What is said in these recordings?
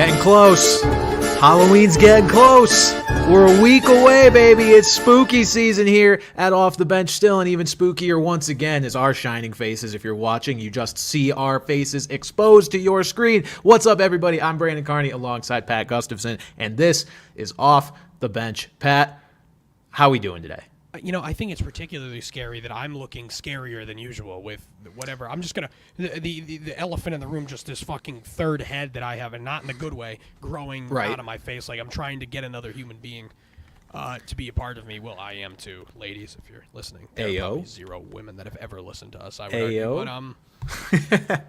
getting close. Halloween's getting close. We're a week away, baby. It's spooky season here at Off the Bench still, and even spookier once again is our shining faces. If you're watching, you just see our faces exposed to your screen. What's up, everybody? I'm Brandon Carney alongside Pat Gustafson, and this is Off the Bench. Pat, how we doing today? You know, I think it's particularly scary that I'm looking scarier than usual with whatever. I'm just going to, the elephant in the room, just this fucking third head that I have, and not in a good way, growing out of my face. Like I'm trying to get another human being to be a part of me. Well, I am too, ladies, if you're listening. There are probably 0 women that have ever listened to us, I would argue. But,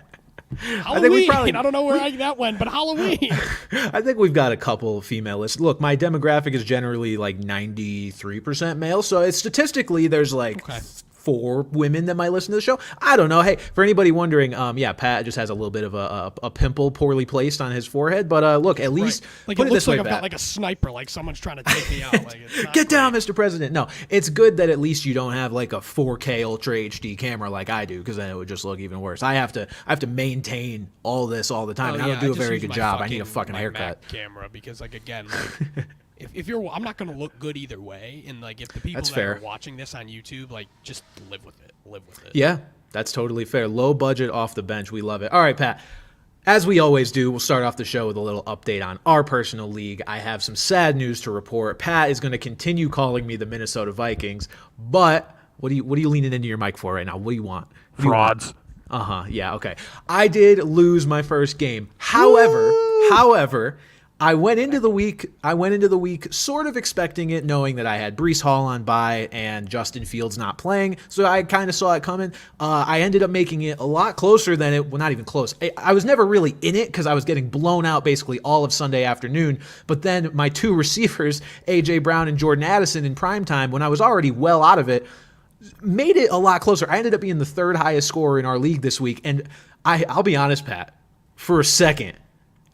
Halloween. I don't know where that went, but Halloween. I think we've got a couple of female lists. Look, my demographic is generally like 93% male, so it's statistically there's like 4 women that might listen to the show. I don't know. Hey, for anybody wondering, Pat just has a little bit of a pimple poorly placed on his forehead, but look, at least like put it it looks this way, like I've Pat. got like a sniper, like someone's trying to take me out. Like, it's not Get down, great. Mr. President. No, it's good that at least you don't have like a 4K Ultra HD camera like I do, because then it would just look even worse. I have to maintain all this all the time, and I don't do a very good job. I need a fucking haircut. Mac camera, because like again, like, if you're, I'm not going to look good either way, and like if the people that are watching this on YouTube, like just live with it. Yeah, that's totally fair. Low budget, off the bench. We love it. All right, Pat. As we always do, we'll start off the show with a little update on our personal league. I have some sad news to report. Pat is going to continue calling me the Minnesota Vikings, but what are you leaning into your mic for right now? What do you want? Frauds. Yeah, okay. I did lose my first game. However, I went into the week sort of expecting it, knowing that I had Breece Hall on bye and Justin Fields not playing, so I kind of saw it coming. I ended up making it a lot closer than it, well, not even close. I was never really in it because I was getting blown out basically all of Sunday afternoon, but then my 2 receivers, A.J. Brown and Jordan Addison in primetime, when I was already well out of it, made it a lot closer. I ended up being the 3rd highest scorer in our league this week, and I'll be honest, Pat, for a second,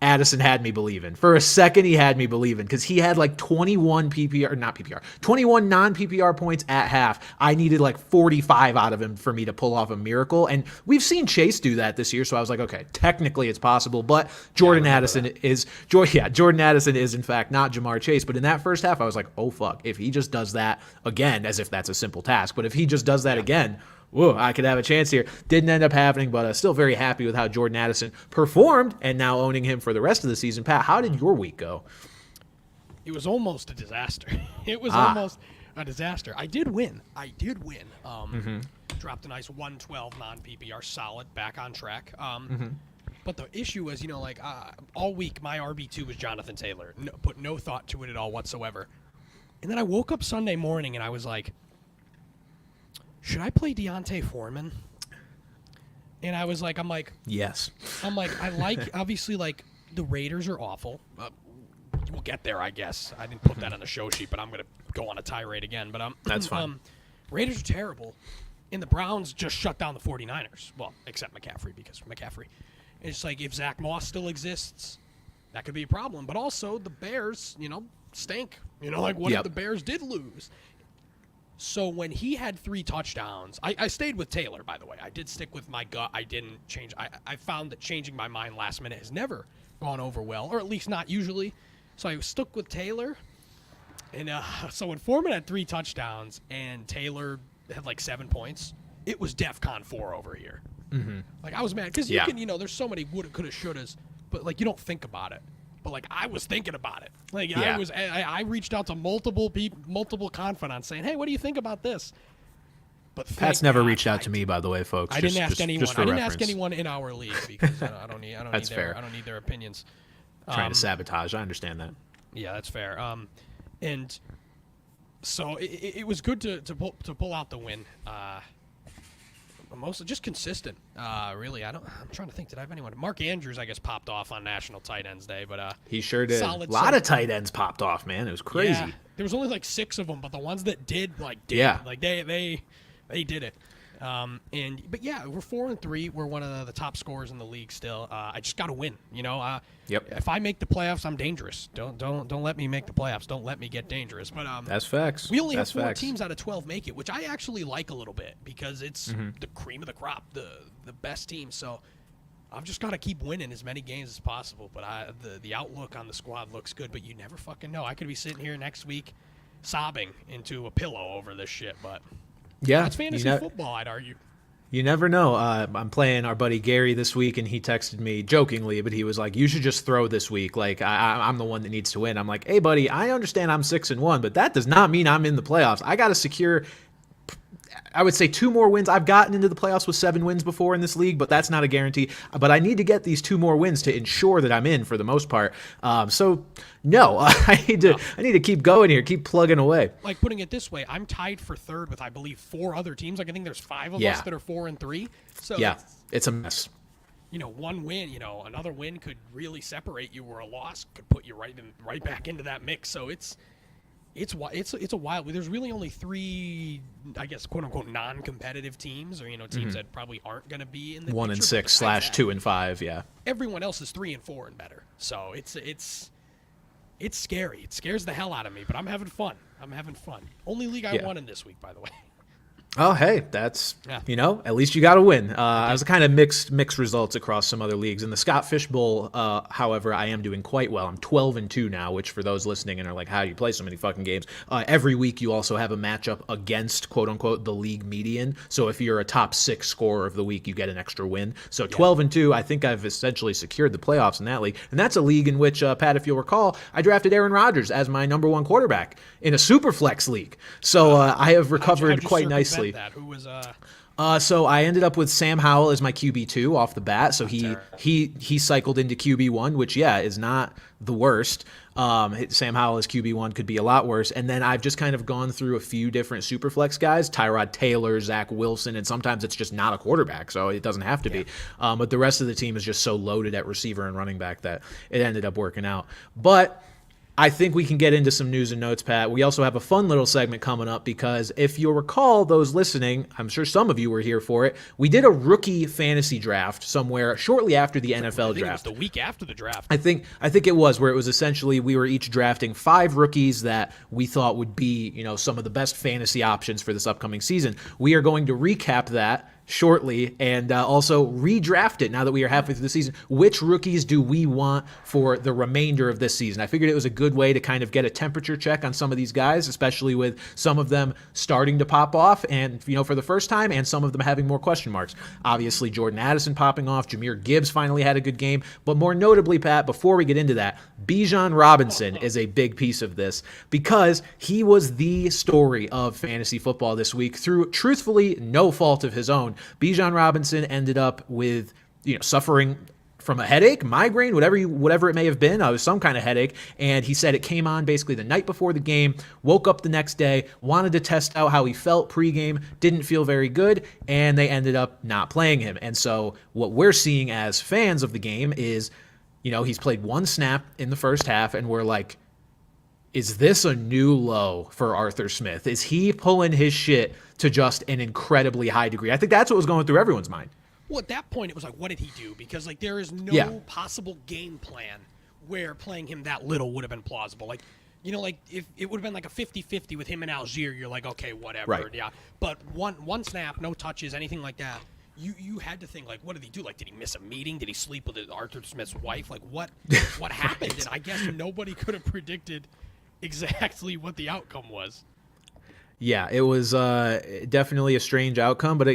Addison had me believing. For a second, he had me believing because he had like 21 non-PPR points at half. I needed like 45 out of him for me to pull off a miracle. And we've seen Chase do that this year. So I was like, okay, technically it's possible. But Jordan Addison is in fact not Jamar Chase. But in that first half, I was like, oh, fuck. If he just does that again, as if that's a simple task. But if he just does that again, whoa, I could have a chance here. Didn't end up happening, but still very happy with how Jordan Addison performed and now owning him for the rest of the season. Pat, how did your week go? It was almost a disaster. Almost a disaster. I did win. Dropped a nice 112 non-PPR, solid, back on track. But the issue was, all week my RB2 was Jonathan Taylor. Put no thought to it at all whatsoever. And then I woke up Sunday morning and I was like, should I play Deontay Foreman? And I was like, yes. Obviously, like, the Raiders are awful. We'll get there, I guess. I didn't put that on the show sheet, but I'm going to go on a tirade again. But that's fine. Raiders are terrible, and the Browns just shut down the 49ers. Well, except McCaffrey, because McCaffrey. It's like, if Zach Moss still exists, that could be a problem. But also, the Bears, stink. What if the Bears did lose? So when he had 3 touchdowns, I stayed with Taylor, by the way. I did stick with my gut. I didn't change. I found that changing my mind last minute has never gone over well, or at least not usually. So I stuck with Taylor. And so when Foreman had 3 touchdowns and Taylor had like 7 points, it was DEFCON 4 over here. Mm-hmm. Like, I was mad because you can, there's so many woulda, coulda, shouldas, but like you don't think about it. But like I was thinking about it. Like I reached out to multiple confidants saying, "Hey, what do you think about this?" But Pat's never reached out to me, by the way, folks. I didn't ask anyone. I didn't reference. ask anyone in our league because I don't need That's fair. I don't need their opinions. Trying to sabotage. I understand that. Yeah, that's fair. And so it was good to pull out the win. Mostly just consistent, really. I'm trying to think. Did I have anyone? Mark Andrews, I guess, popped off on National Tight Ends Day, but he sure did. A lot of tight ends popped off, man. It was crazy. Yeah, there was only like 6 of them, but the ones that did, Yeah. Like they did it. But yeah, we're 4-3. We're one of the top scorers in the league still. I just got to win. Yep. If I make the playoffs, I'm dangerous. Don't let me make the playoffs. Don't let me get dangerous. But that's facts. We only have 4 teams out of 12 make it, which I actually like a little bit because it's the cream of the crop, the best team. So I've just got to keep winning as many games as possible. But the outlook on the squad looks good. But you never fucking know. I could be sitting here next week sobbing into a pillow over this shit. But Yeah, that's fantasy football, I'd argue. You never know. I'm playing our buddy Gary this week, and he texted me jokingly, but he was like, "You should just throw this week. Like I'm the one that needs to win." I'm like, "Hey, buddy, I understand I'm 6-1, but that does not mean I'm in the playoffs. I got to secure." I would say 2 more wins. I've gotten into the playoffs with 7 wins before in this league, but that's not a guarantee. But I need to get these 2 more wins to ensure that I'm in for the most part. So no, I need to keep going here, keep plugging away. Like, putting it this way, I'm tied for 3rd with, I believe, 4 other teams. Like, I think there's 5 of us that are 4-3. So yeah, it's a mess. One win, another win could really separate you, or a loss could put you right back into that mix. So it's a wild. There's really only 3, I guess, quote unquote, non-competitive teams, or teams that probably aren't going to be in the 1-6 / 2-5. Yeah. Everyone else is 3-4 and better. So it's scary. It scares the hell out of me. But I'm having fun. Only league I won in this week, by the way. Oh, hey, that's, at least you got to win. I was kind of mixed results across some other leagues. In the Scott Fish Bowl, however, I am doing quite well. I'm 12-2 now, which for those listening and are like, how do you play so many fucking games? Every week you also have a matchup against, quote unquote, the league median. So if you're a top 6 scorer of the week, you get an extra win. So 12-2, I think I've essentially secured the playoffs in that league. And that's a league in which, Pat, if you'll recall, I drafted Aaron Rodgers as my number 1 quarterback in a super flex league. So I have recovered quite nicely. That? Who was so I ended up with Sam Howell as my QB2 off the bat. So he cycled into QB1, which is not the worst. Sam Howell as QB1 could be a lot worse. And then I've just kind of gone through a few different superflex guys, Tyrod Taylor, Zach Wilson, and sometimes it's just not a quarterback, so it doesn't have to be. But the rest of the team is just so loaded at receiver and running back that it ended up working out. But I think we can get into some news and notes, Pat. We also have a fun little segment coming up because if you'll recall, those listening, I'm sure some of you were here for it, we did a rookie fantasy draft somewhere shortly after the NFL draft. It was the week after the draft. I think it was, where it was essentially we were each drafting 5 rookies that we thought would be, some of the best fantasy options for this upcoming season. We are going to recap that shortly and also redraft it now that we are halfway through the season. Which rookies do we want for the remainder of this season? I figured it was a good way to kind of get a temperature check on some of these guys, especially with some of them starting to pop off and, for the first time, and some of them having more question marks. Obviously, Jordan Addison popping off. Jahmyr Gibbs finally had a good game. But more notably, Pat, before we get into that, Bijan Robinson is a big piece of this because he was the story of fantasy football this week through, truthfully, no fault of his own. Bijan Robinson ended up with, suffering from a headache, migraine, whatever it may have been. It was some kind of headache, and he said it came on basically the night before the game, woke up the next day, wanted to test out how he felt pregame, didn't feel very good, and they ended up not playing him. And so what we're seeing as fans of the game is, he's played 1 snap in the first half, and we're like, is this a new low for Arthur Smith? Is he pulling his shit to just an incredibly high degree? I think that's what was going through everyone's mind. Well, at that point, it was like, what did he do? Because, there is no possible game plan where playing him that little would have been plausible. If it would have been like a 50-50 with him and Algier, you're like, okay, whatever. Right. Yeah. But one snap, no touches, anything like that, you had to think, what did he do? Did he miss a meeting? Did he sleep with Arthur Smith's wife? What happened? And I guess nobody could have predicted exactly what the outcome was. Yeah, it was definitely a strange outcome, but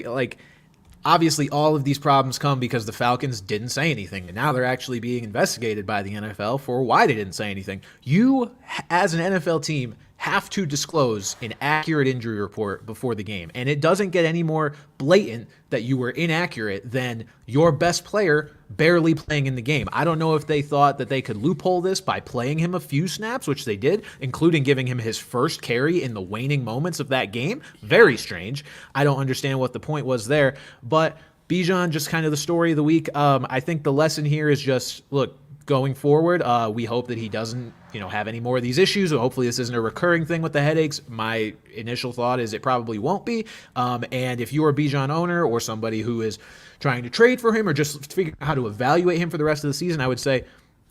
obviously all of these problems come because the Falcons didn't say anything, and now they're actually being investigated by the NFL for why they didn't say anything. You, as an NFL team, have to disclose an accurate injury report before the game, and it doesn't get any more blatant that you were inaccurate than your best player barely playing in the game. I don't know if they thought that they could loophole this by playing him a few snaps, which they did, including giving him his first carry in the waning moments of that game. Very strange. I don't understand what the point was there, but Bijan, just kind of the story of the week. I think the lesson here is just, look, going forward, we hope that he doesn't, have any more of these issues. So hopefully this isn't a recurring thing with the headaches. My initial thought is it probably won't be. And if you're a Bijan owner or somebody who is trying to trade for him or just figure out how to evaluate him for the rest of the season, I would say,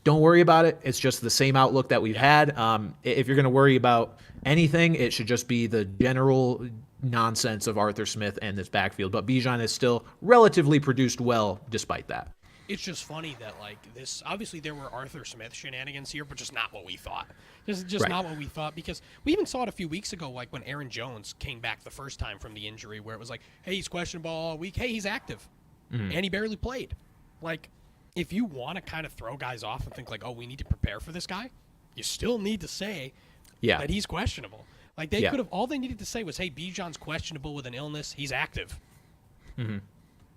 don't worry about it. It's just the same outlook that we've had. If you're going to worry about anything, it should just be the general nonsense of Arthur Smith and this backfield. But Bijan is still relatively produced well despite that. It's just funny that like this. Obviously, there were Arthur Smith shenanigans here, but just not what we thought. Just Right. not what we thought, because we even saw it a few weeks ago, like when Aaron Jones came back the first time from the injury, where it was like, hey, he's questionable all week. Hey, he's active, and he barely played. Like, if you want to kind of throw guys off and think like, oh, we need to prepare for this guy, you still need to say Yeah. that he's questionable. Like they Yeah. could have, all they needed to say was, hey, Bijan's questionable with an illness. He's active. And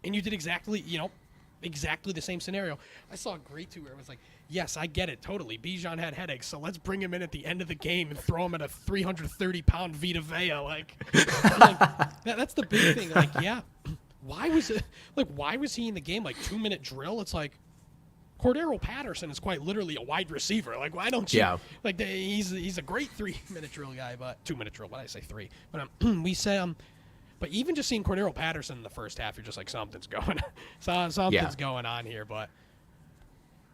you did exactly the same scenario. I saw a great tweet where it was like, yes, I get it totally. Bijan had headaches, so let's bring him in at the end of the game and throw him at a 330-pound Vita Vea. That's the big thing. Like, yeah, why was he in the game? Like 2-minute drill? It's like, Cordero Patterson is quite literally a wide receiver. Like, why don't you? Yeah. Like, he's a great 3-minute drill guy, but 2-minute drill. Why did I say 3? But we say but even just seeing Cordero Patterson in the first half, you're just like, something's going going on here. But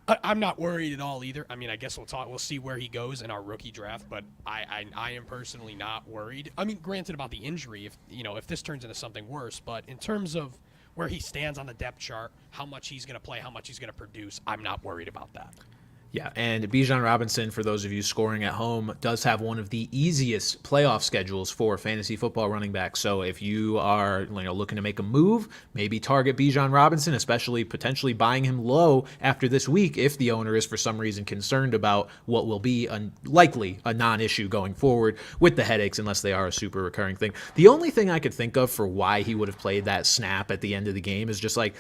I'm not worried at all either. I mean, I guess we'll see where he goes in our rookie draft, but I am personally not worried. I mean, granted about the injury, if this turns into something worse, but in terms of where he stands on the depth chart, how much he's going to play, how much he's going to produce, I'm not worried about that. Yeah, and Bijan Robinson, for those of you scoring at home, does have one of the easiest playoff schedules for fantasy football running backs. So if you are looking to make a move, maybe target Bijan Robinson, especially potentially buying him low after this week if the owner is for some reason concerned about what will be likely a non-issue going forward with the headaches, unless they are a super recurring thing. The only thing I could think of for why he would have played that snap at the end of the game is just like,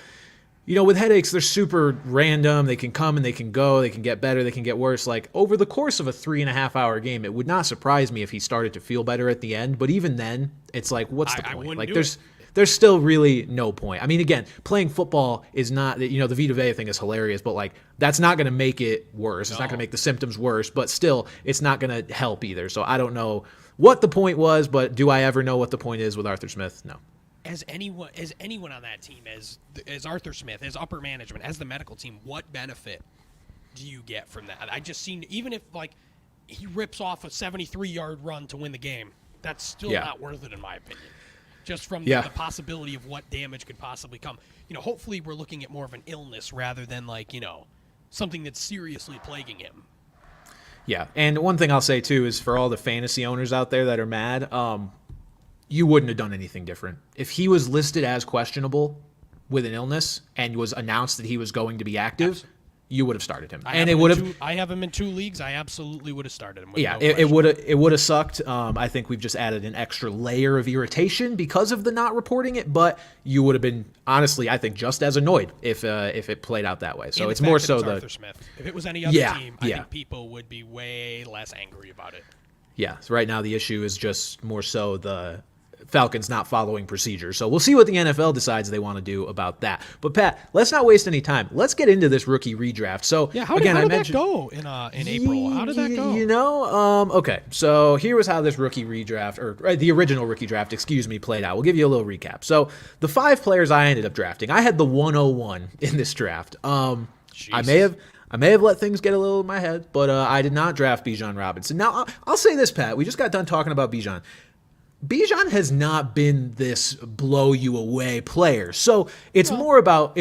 with headaches, they're super random. They can come and they can go. They can get better. They can get worse. Like, over the course of a 3.5-hour game, it would not surprise me if he started to feel better at the end. But even then, it's like, what's the point? Like, there's still really no point. I mean, again, playing football is not, the Vita Vea thing is hilarious, but like, that's not going to make it worse. It's not going to make the symptoms worse, but still, it's not going to help either. So I don't know what the point was, but do I ever know what the point is with Arthur Smith? No. As anyone on that team, as Arthur Smith, as upper management, as the medical team, what benefit do you get from that? I just seen, even if like he rips off a 73-yard run to win the game, that's still not worth it in my opinion. Just from the possibility of what damage could possibly come. Hopefully we're looking at more of an illness rather than like something that's seriously plaguing him. Yeah, and one thing I'll say too is for all the fantasy owners out there that are mad, you wouldn't have done anything different. If he was listed as questionable with an illness and was announced that he was going to be active, you would have started him. I have him in 2 leagues. I absolutely would have started him. Yeah, it would have sucked. I think we've just added an extra layer of irritation because of the not reporting it, but you would have been, honestly, I think, just as annoyed if it played out that way. So it's more so Arthur Smith. If it was any other team, I think people would be way less angry about it. Yeah, so right now the issue is just more so the Falcons not following procedure. So we'll see what the NFL decides they want to do about that. But Pat, let's not waste any time. Let's get into this rookie redraft. So how did that go in April? How did that go? Okay. So here was how this rookie redraft, or the original rookie draft, played out. We'll give you a little recap. So the 5 players I ended up drafting, I had the 101 in this draft. I may have let things get a little in my head, but I did not draft Bijan Robinson. Now, I'll say this, Pat. We just got done talking about Bijan. Bijan has not been this blow you away player. So it's more about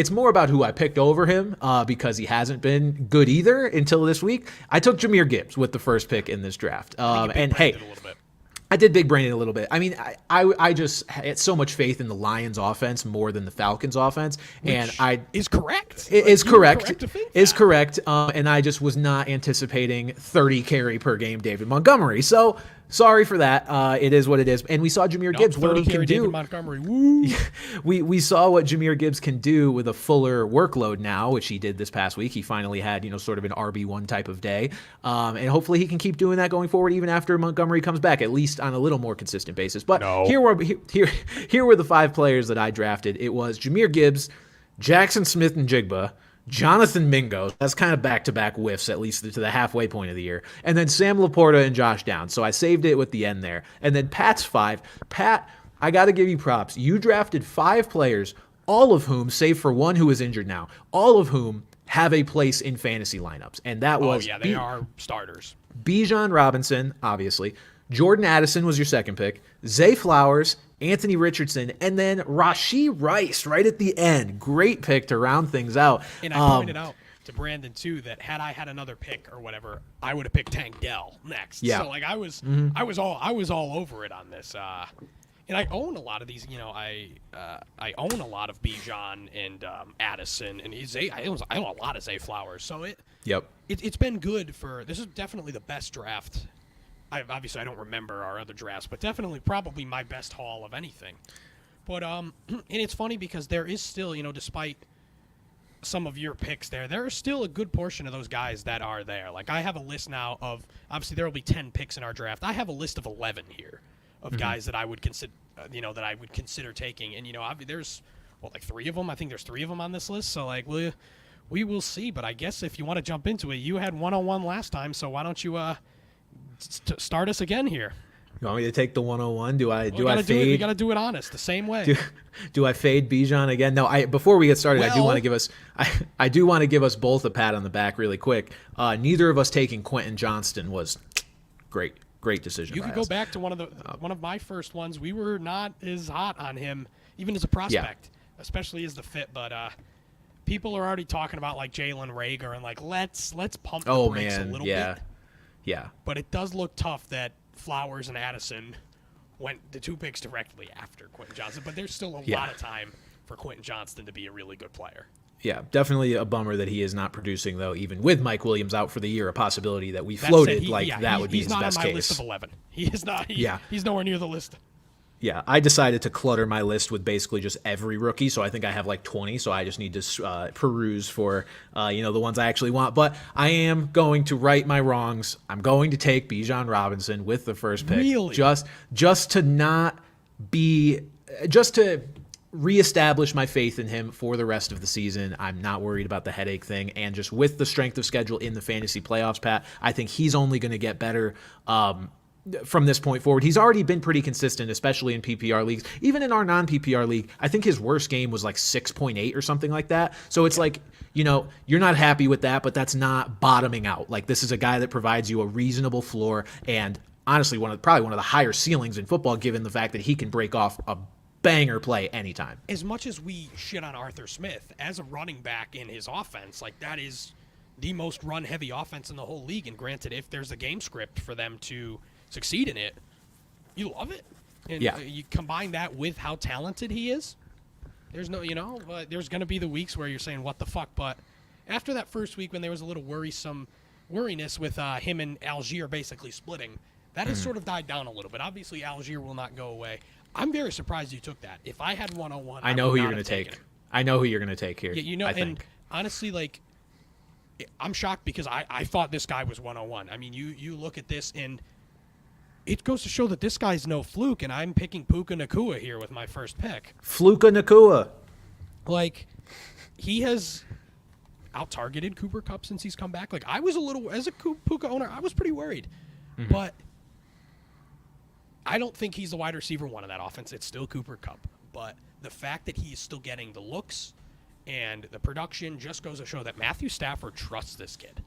who I picked over him because he hasn't been good either until this week. I took Jahmyr Gibbs with the first pick in this draft. And hey, I did big brain it a little bit. I mean, I just had so much faith in the Lions offense more than the Falcons offense. Is correct. Is correct. Is correct. And I just was not anticipating 30 carry per game David Montgomery. So sorry for that. It is what it is. And we saw Jahmyr Gibbs, what he can do. David Montgomery. Woo. we saw what Jahmyr Gibbs can do with a fuller workload now, which he did this past week. He finally had, sort of an RB1 type of day. And hopefully he can keep doing that going forward, even after Montgomery comes back, at least on a little more consistent basis. But here were the 5 players that I drafted. It was Jahmyr Gibbs, Jackson Smith and Jigba, Jonathan Mingo, that's kind of back-to-back whiffs, at least to the halfway point of the year, and then Sam Laporta and Josh Downs. So I saved it with the end there. And then Pat's 5. Pat, I got to give you props. You drafted 5 players, all of whom, save for one who is injured now, all of whom have a place in fantasy lineups. And that was... they are starters. Bijan Robinson, obviously. Jordan Addison was your second pick. Zay Flowers, Anthony Richardson, and then Rashee Rice right at the end. Great pick to round things out. And I pointed out to Brandon too that had I had another pick or whatever, I would have picked Tank Dell next. Yeah. So like I was all over it on this. And I own a lot of these. You know, I own a lot of Bijan and Addison and I own a lot of Zay Flowers. So it's been good for. This is definitely the best draft. Obviously I don't remember our other drafts, but definitely probably my best haul of anything. But and it's funny because there is still, you know, despite some of your picks there is still a good portion of those guys that are there. Like I have a list now of, obviously there will be 10 picks in our draft. I have a list of 11 here of guys that I would consider, taking. And, you know, there's, like 3 of them. I think there's 3 of them on this list. So, like, we will see. But I guess if you want to jump into it, you had 101 last time. So why don't you start us again here? You want me to take the 101? Do I fade? We got to do it honest, the same way. Do I fade Bijan again? No. Before we get started, I do want to give us both a pat on the back really quick. Neither of us taking Quentin Johnston was great decision. You could go back to one of my first ones. We were not as hot on him, even as a prospect, especially as the fit. But people are already talking about like Jalen Reagor and like let's pump the brakes a little bit. Yeah. But it does look tough that Flowers and Addison went the 2 picks directly after Quentin Johnston. But there's still a lot of time for Quentin Johnston to be a really good player. Yeah, definitely a bummer that he is not producing, though, even with Mike Williams out for the year, a possibility that we floated that would be his best case. He's not on my list of 11. He is not. He's nowhere near the list. Yeah, I decided to clutter my list with basically just every rookie, so I think I have like 20, so I just need to peruse for, the ones I actually want. But I am going to right my wrongs. I'm going to take Bijan Robinson with the first pick. Really? Just to reestablish my faith in him for the rest of the season. I'm not worried about the headache thing. And just with the strength of schedule in the fantasy playoffs, Pat, I think he's only going to get better from this point forward. He's already been pretty consistent, especially in PPR leagues. Even in our non-PPR league, I think his worst game was like 6.8 or something like that. So it's like, you're not happy with that, but that's not bottoming out. Like, this is a guy that provides you a reasonable floor and honestly probably one of the higher ceilings in football, given the fact that he can break off a banger play anytime. As much as we shit on Arthur Smith, as a running back in his offense, like that is the most run-heavy offense in the whole league. And granted, if there's a game script for them to succeed in it, you love it. And you combine that with how talented he is. There's there's going to be the weeks where you're saying, what the fuck? But after that first week when there was a little worriness with him and Algier basically splitting, that has sort of died down a little bit. Obviously, Algier will not go away. I'm very surprised you took that. If I had 101, I know who you're going to take. I know who you're going to take here. Yeah, and honestly, like, I'm shocked because I thought this guy was 101. I mean, you look at this and it goes to show that this guy's no fluke, and I'm picking Puka Nacua here with my first pick. Fluka Nacua. Like, he has out-targeted Cooper Kupp since he's come back. Like, I was as a Puka owner, I was pretty worried. Mm-hmm. But I don't think he's the wide receiver one in that offense. It's still Cooper Kupp. But the fact that he is still getting the looks and the production just goes to show that Matthew Stafford trusts this kid.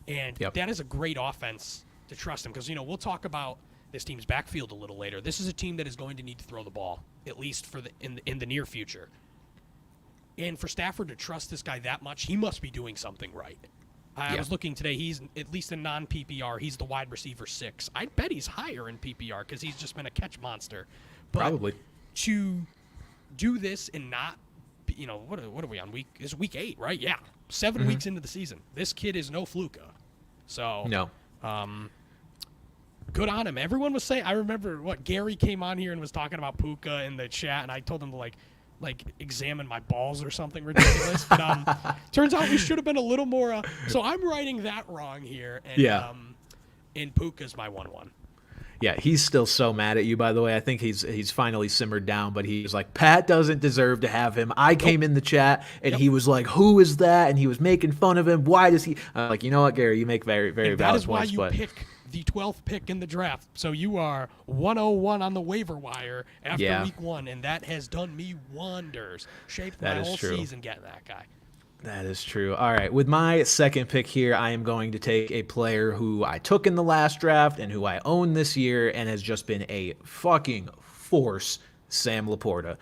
And that is a great offense to trust him, because we'll talk about this team's backfield a little later. This is a team that is going to need to throw the ball, at least for in the near future. And for Stafford to trust this guy that much, he must be doing something right. I was looking today. He's at least in non-PPR. He's the wide receiver 6. I bet he's higher in PPR because he's just been a catch monster. But probably to do this and not, what are we on week? It's week 8, right? Yeah, 7 weeks into the season. This kid is no fluke. So no. Good on him. Everyone was saying, I remember Gary came on here and was talking about Puka in the chat, and I told him to like examine my balls or something ridiculous. But turns out we should have been a little more. So I'm writing that wrong here. And, and Puka's my 1-1. Yeah, he's still so mad at you, by the way. I think he's finally simmered down, but he's like, Pat doesn't deserve to have him. I came in the chat, and he was like, who is that? And he was making fun of him. Why does he? I'm like, you know what, Gary? You make very, very valid points. That is why you pick the 12th pick in the draft. So you are 101 on the waiver wire after week 1, and that has done me wonders. Shaped my whole season getting that guy. That is true. All right. With my second pick here, I am going to take a player who I took in the last draft and who I own this year and has just been a fucking force Sam Laporta.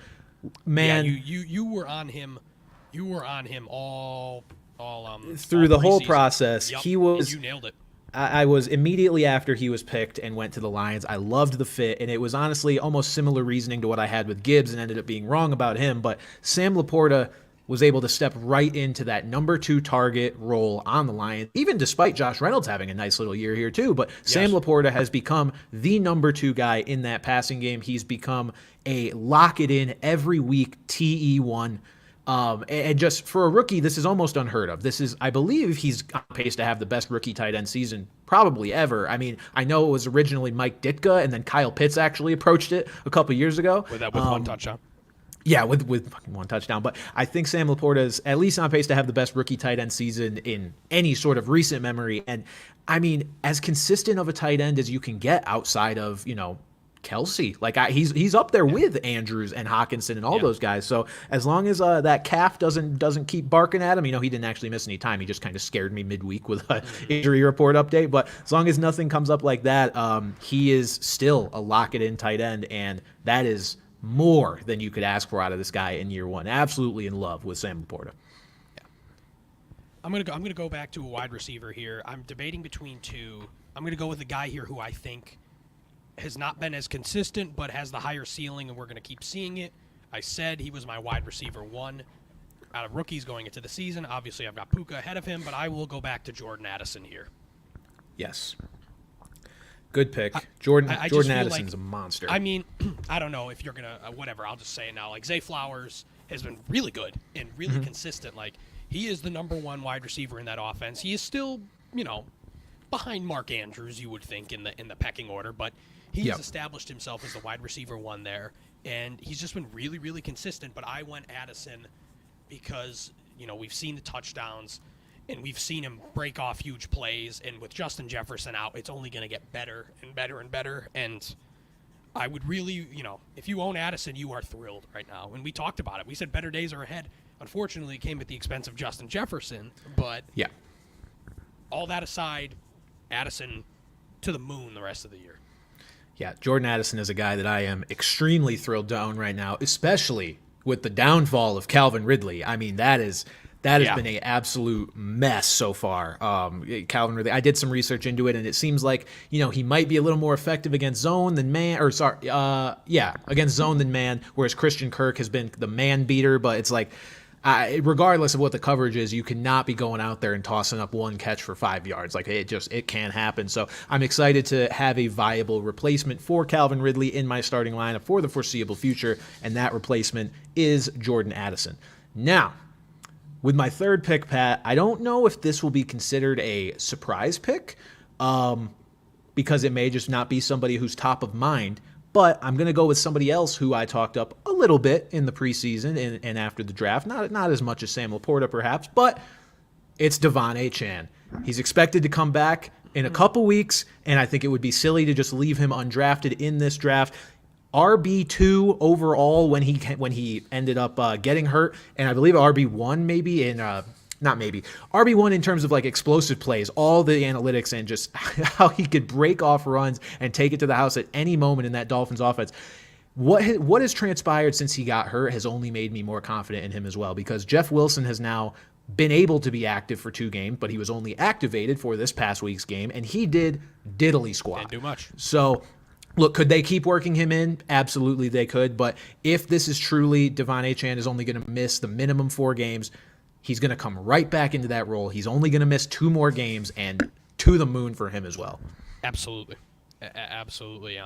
Man, you were on him. You were on him all through all the whole preseason. process. Yep, He was. and you nailed it. I was immediately after he was picked and went to the Lions. I loved the fit, and it was honestly almost similar reasoning to what I had with Gibbs and ended up being wrong about him. But Sam Laporta was able to step right into that number 2 target role on the Lions, even despite Josh Reynolds having a nice little year here too. But Sam Laporta has become the number 2 guy in that passing game. He's become a lock it in every week TE1. And just for a rookie, this is almost unheard of. This is, I believe, he's on pace to have the best rookie tight end season probably ever. I mean, I know it was originally Mike Ditka, and then Kyle Pitts actually approached it a couple years ago. With one touchdown. Yeah, with fucking 1 touchdown. But I think Sam Laporta is at least on pace to have the best rookie tight end season in any sort of recent memory. And I mean, as consistent of a tight end as you can get outside of, Kelsey. Like he's up there with Andrews and Hawkinson and all those guys. So as long as that calf doesn't keep barking at him, he didn't actually miss any time. He just kind of scared me midweek with an injury report update. But as long as nothing comes up like that, he is still a lock it in tight end, and that is more than you could ask for out of this guy in year 1. Absolutely in love with Sam Laporta. Yeah. I'm gonna go back to a wide receiver here. I'm debating between 2. I'm gonna go with a guy here who I think has not been as consistent, but has the higher ceiling, and we're going to keep seeing it. I said he was my wide receiver 1 out of rookies going into the season. Obviously, I've got Puka ahead of him, but I will go back to Jordan Addison here. Yes. Good pick. Jordan Addison's like, a monster. I mean, I don't know if you're going to, whatever, I'll just say it now. Like, Zay Flowers has been really good and really consistent. Like, he is the number 1 wide receiver in that offense. He is still, behind Mark Andrews, you would think, in the pecking order, but he's established himself as the wide receiver 1 there, and he's just been really, really consistent. But I went Addison because, we've seen the touchdowns, and we've seen him break off huge plays, and with Justin Jefferson out, it's only going to get better and better and better, and I would really, if you own Addison, you are thrilled right now. And we talked about it. We said better days are ahead. Unfortunately, it came at the expense of Justin Jefferson, but all that aside, Addison to the moon the rest of the year. Yeah, Jordan Addison is a guy that I am extremely thrilled to own right now, especially with the downfall of Calvin Ridley. I mean, that has been an absolute mess so far. Calvin Ridley, I did some research into it, and it seems like, he might be a little more effective against zone than man, against zone than man, whereas Christian Kirk has been the man beater, but it's like, regardless of what the coverage is, you cannot be going out there and tossing up 1 catch for 5 yards. Like it can't happen. So I'm excited to have a viable replacement for Calvin Ridley in my starting lineup for the foreseeable future, and that replacement is Jordan Addison. Now, with my 3rd pick, Pat, I don't know if this will be considered a surprise pick, because it may just not be somebody who's top of mind. But I'm going to go with somebody else who I talked up a little bit in the preseason and after the draft. Not as much as Sam Laporta, perhaps, but it's Devon Achane. He's expected to come back in a couple weeks, and I think it would be silly to just leave him undrafted in this draft. RB2 overall when he ended up getting hurt, and I believe RB1 maybe in not maybe, RB1 in terms of like explosive plays, all the analytics and just how he could break off runs and take it to the house at any moment in that Dolphins offense. What has transpired since he got hurt has only made me more confident in him as well, because Jeff Wilson has now been able to be active for 2 games, but he was only activated for this past week's game, and he did diddly squat. Didn't do much. So, look, could they keep working him in? Absolutely they could, but if this is truly Devon Achane is only going to miss the minimum 4 games, he's going to come right back into that role. He's only going to miss 2 more games, and to the moon for him as well. Absolutely. Absolutely.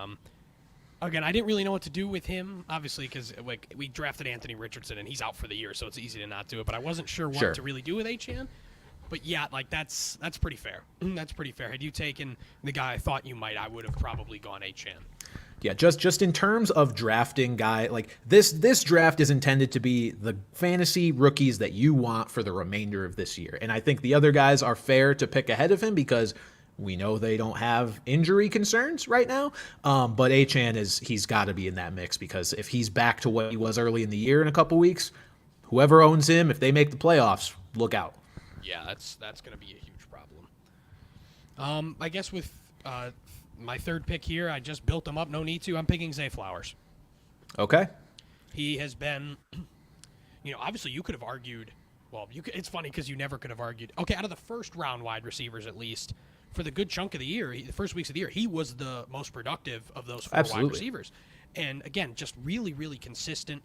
Again, I didn't really know what to do with him, obviously, because we drafted Anthony Richardson, and he's out for the year, so it's easy to not do it. But I wasn't sure what to really do with Achane. But yeah, that's pretty fair. That's pretty fair. Had you taken the guy I thought you might, I would have probably gone Achane. Yeah, just in terms of drafting guy, like this draft is intended to be the fantasy rookies that you want for the remainder of this year. And I think the other guys are fair to pick ahead of him because we know they don't have injury concerns right now. But Achane he's got to be in that mix, because if he's back to what he was early in the year in a couple weeks, whoever owns him, if they make the playoffs, look out. Yeah, that's going to be a huge problem. I guess with my 3rd pick here, I just built them up. No need to. I'm picking Zay Flowers. Okay. He has been, obviously you could have argued. Well, it's funny because you never could have argued. Okay, out of the first round wide receivers, at least for the good chunk of the year, the first weeks of the year, he was the most productive of those four wide receivers. And again, just really, really consistent.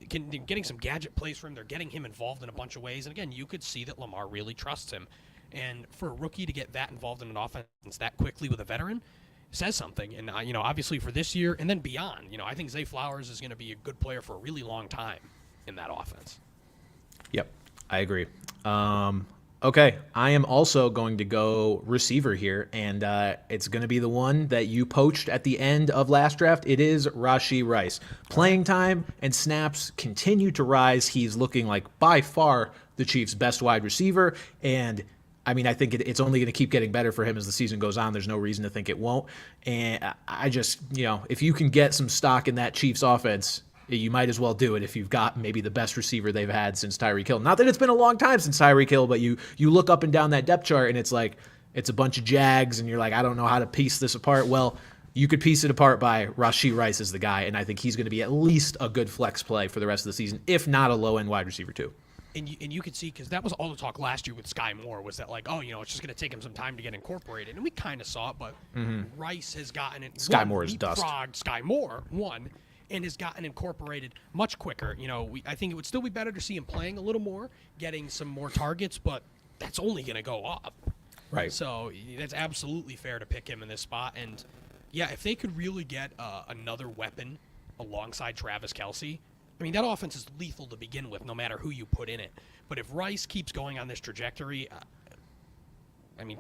Getting some gadget plays for him. They're getting him involved in a bunch of ways. And again, you could see that Lamar really trusts him. And for a rookie to get that involved in an offense that quickly with a veteran says something. And, obviously for this year and then beyond, I think Zay Flowers is going to be a good player for a really long time in that offense. Yep, I agree. Okay, I am also going to go receiver here, and it's going to be the one that you poached at the end of last draft. It is Rashee Rice. Playing time and snaps continue to rise. He's looking like by far the Chiefs' best wide receiver, and I think it's only going to keep getting better for him as the season goes on. There's no reason to think it won't. And I just, if you can get some stock in that Chiefs offense, you might as well do it if you've got maybe the best receiver they've had since Tyreek Hill. Not that it's been a long time since Tyreek Hill, but you look up and down that depth chart and it's like it's a bunch of Jags and you're like, I don't know how to piece this apart. Well, you could piece it apart by Rashee Rice as the guy, and I think he's going to be at least a good flex play for the rest of the season, if not a low-end wide receiver too. And you could see, because that was all the talk last year with Sky Moore, was that like, it's just going to take him some time to get incorporated. And we kind of saw it, but Rice has gotten it. Sky Moore is dust. Sky Moore, and has gotten incorporated much quicker. I think it would still be better to see him playing a little more, getting some more targets, but that's only going to go up. Right. So that's absolutely fair to pick him in this spot. And, yeah, if they could really get another weapon alongside Travis Kelce, that offense is lethal to begin with, no matter who you put in it. But if Rice keeps going on this trajectory,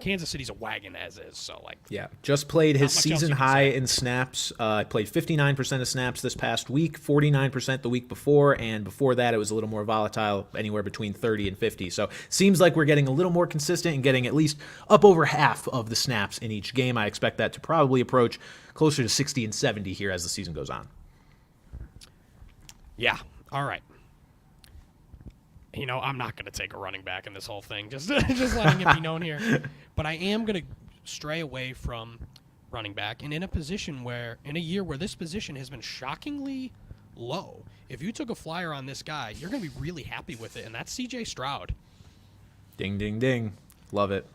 Kansas City's a wagon as is. So, yeah, just played his season high in snaps. Played 59% of snaps this past week, 49% the week before, and before that it was a little more volatile, anywhere between 30 and 50. So, seems like we're getting a little more consistent and getting at least up over half of the snaps in each game. I expect that to probably approach closer to 60 and 70 here as the season goes on. Yeah. All right. I'm not going to take a running back in this whole thing, just letting it be known here. But I am going to stray away from running back, and in a year where this position has been shockingly low. If you took a flyer on this guy, you're going to be really happy with it, and that's C.J. Stroud. Ding, ding, ding. Love it.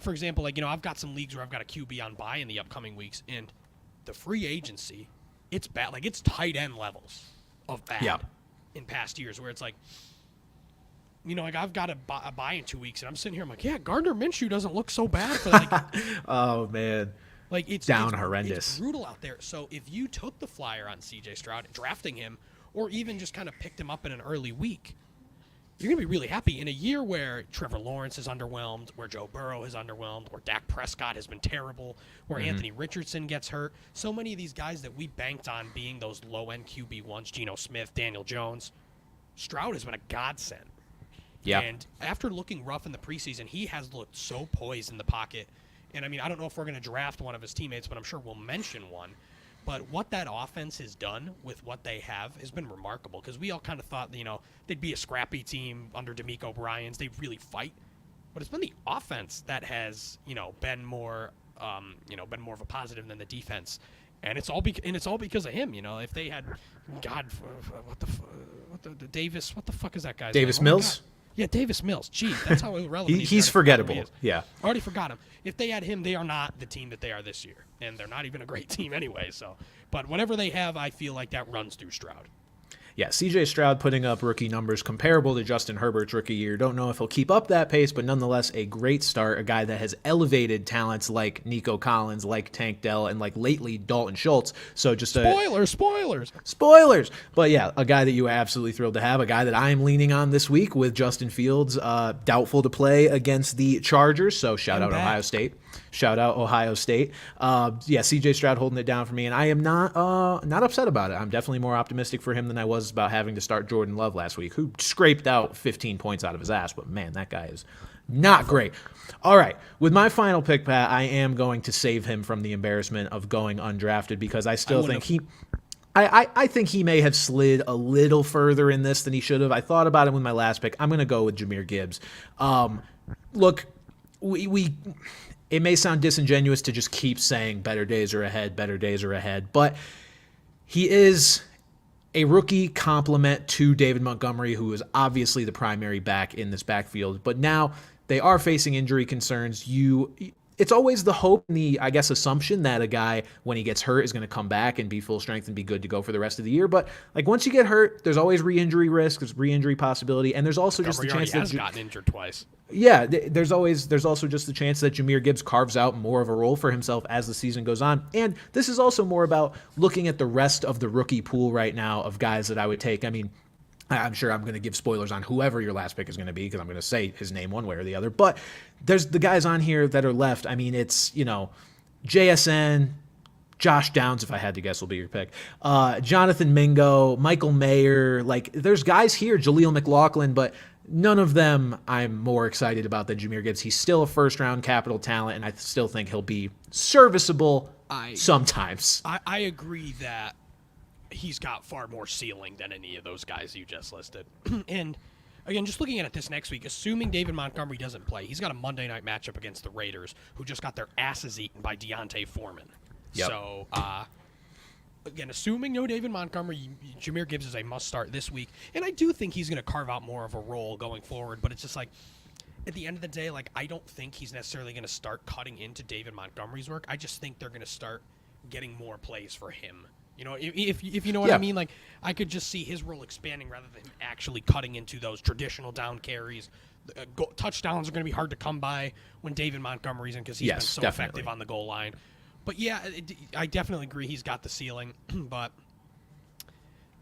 For example, I've got some leagues where I've got a QB on bye in the upcoming weeks, and the free agency, it's bad. It's tight end levels of bad in past years, where it's like, I've got a buy in 2 weeks, and I'm sitting here, I'm like, yeah, Gardner Minshew doesn't look so bad. But oh, man. It's horrendous. It's brutal out there. So if you took the flyer on C.J. Stroud, drafting him, or even just kind of picked him up in an early week, you're going to be really happy. In a year where Trevor Lawrence is underwhelmed, where Joe Burrow is underwhelmed, where Dak Prescott has been terrible, where Anthony Richardson gets hurt, so many of these guys that we banked on being those low-end QB1s, Geno Smith, Daniel Jones, Stroud has been a godsend. Yeah. And after looking rough in the preseason, he has looked so poised in the pocket. And, I don't know if we're going to draft one of his teammates, but I'm sure we'll mention one. But what that offense has done with what they have has been remarkable, because we all kind of thought, they'd be a scrappy team under DeMeco Ryans. They'd really fight. But it's been the offense that has, been more of a positive than the defense. And it's all because of him. If they had, God, what the fuck is that guy's Davis name? Mills? Yeah, Davis Mills. Gee, that's how irrelevant he's forgettable. Yeah. I already forgot him. If they had him, they are not the team that they are this year. And they're not even a great team anyway. So, but whatever they have, I feel like that runs through Stroud. Yeah, C.J. Stroud putting up rookie numbers comparable to Justin Herbert's rookie year. Don't know if he'll keep up that pace, but nonetheless a great start. A guy that has elevated talents like Nico Collins, like Tank Dell, and like lately Dalton Schultz. So just spoilers. But yeah, a guy that you are absolutely thrilled to have. A guy that I am leaning on this week with Justin Fields, doubtful to play against the Chargers. So shout out Ohio State. Yeah, C.J. Stroud holding it down for me, and I am not upset about it. I'm definitely more optimistic for him than I was about having to start Jordan Love last week, who scraped out 15 points out of his ass, but man, that guy is not great. All right, with my final pick, Pat, I am going to save him from the embarrassment of going undrafted, because I still think I think he may have slid a little further in this than he should have. I thought about him with my last pick. I'm going to go with Jahmyr Gibbs. Look, it may sound disingenuous to just keep saying better days are ahead, but He is a rookie complement to David Montgomery, who is obviously the primary back in this backfield. But now they are facing injury concerns. It's always the hope and the, I guess, assumption that a guy, when he gets hurt, is going to come back and be full strength and be good to go for the rest of the year. But like once you get hurt, there's always re-injury risk, there's re-injury possibility, and there's also just the chance that has gotten injured twice. Yeah, there's also just the chance that Jahmyr Gibbs carves out more of a role for himself as the season goes on. And this is also more about looking at the rest of the rookie pool right now of guys that I would take. I mean, I'm sure I'm going to give spoilers on whoever your last pick is going to be because I'm going to say his name one way or the other. But there's the guys on here that are left. I mean, it's, JSN, Josh Downs, if I had to guess, will be your pick. Jonathan Mingo, Michael Mayer. Like, there's guys here, Jaleel McLaughlin, but none of them I'm more excited about than Jahmyr Gibbs. He's still a first-round capital talent, and I still think he'll be serviceable sometimes. I agree that he's got far more ceiling than any of those guys you just listed. And again, just looking at it this next week, assuming David Montgomery doesn't play, he's got a Monday night matchup against the Raiders, who just got their asses eaten by Deontay Foreman. Yep. So, again, assuming no David Montgomery, Jahmyr Gibbs is a must-start this week. And I do think he's going to carve out more of a role going forward, but it's just like, at the end of the day, like, I don't think he's necessarily going to start cutting into David Montgomery's work. I just think they're going to start getting more plays for him. If you know what I mean, like I could just see his role expanding rather than actually cutting into those traditional down carries. Touchdowns are going to be hard to come by when David Montgomery's in because he's been so effective on the goal line. But yeah, I definitely agree he's got the ceiling, but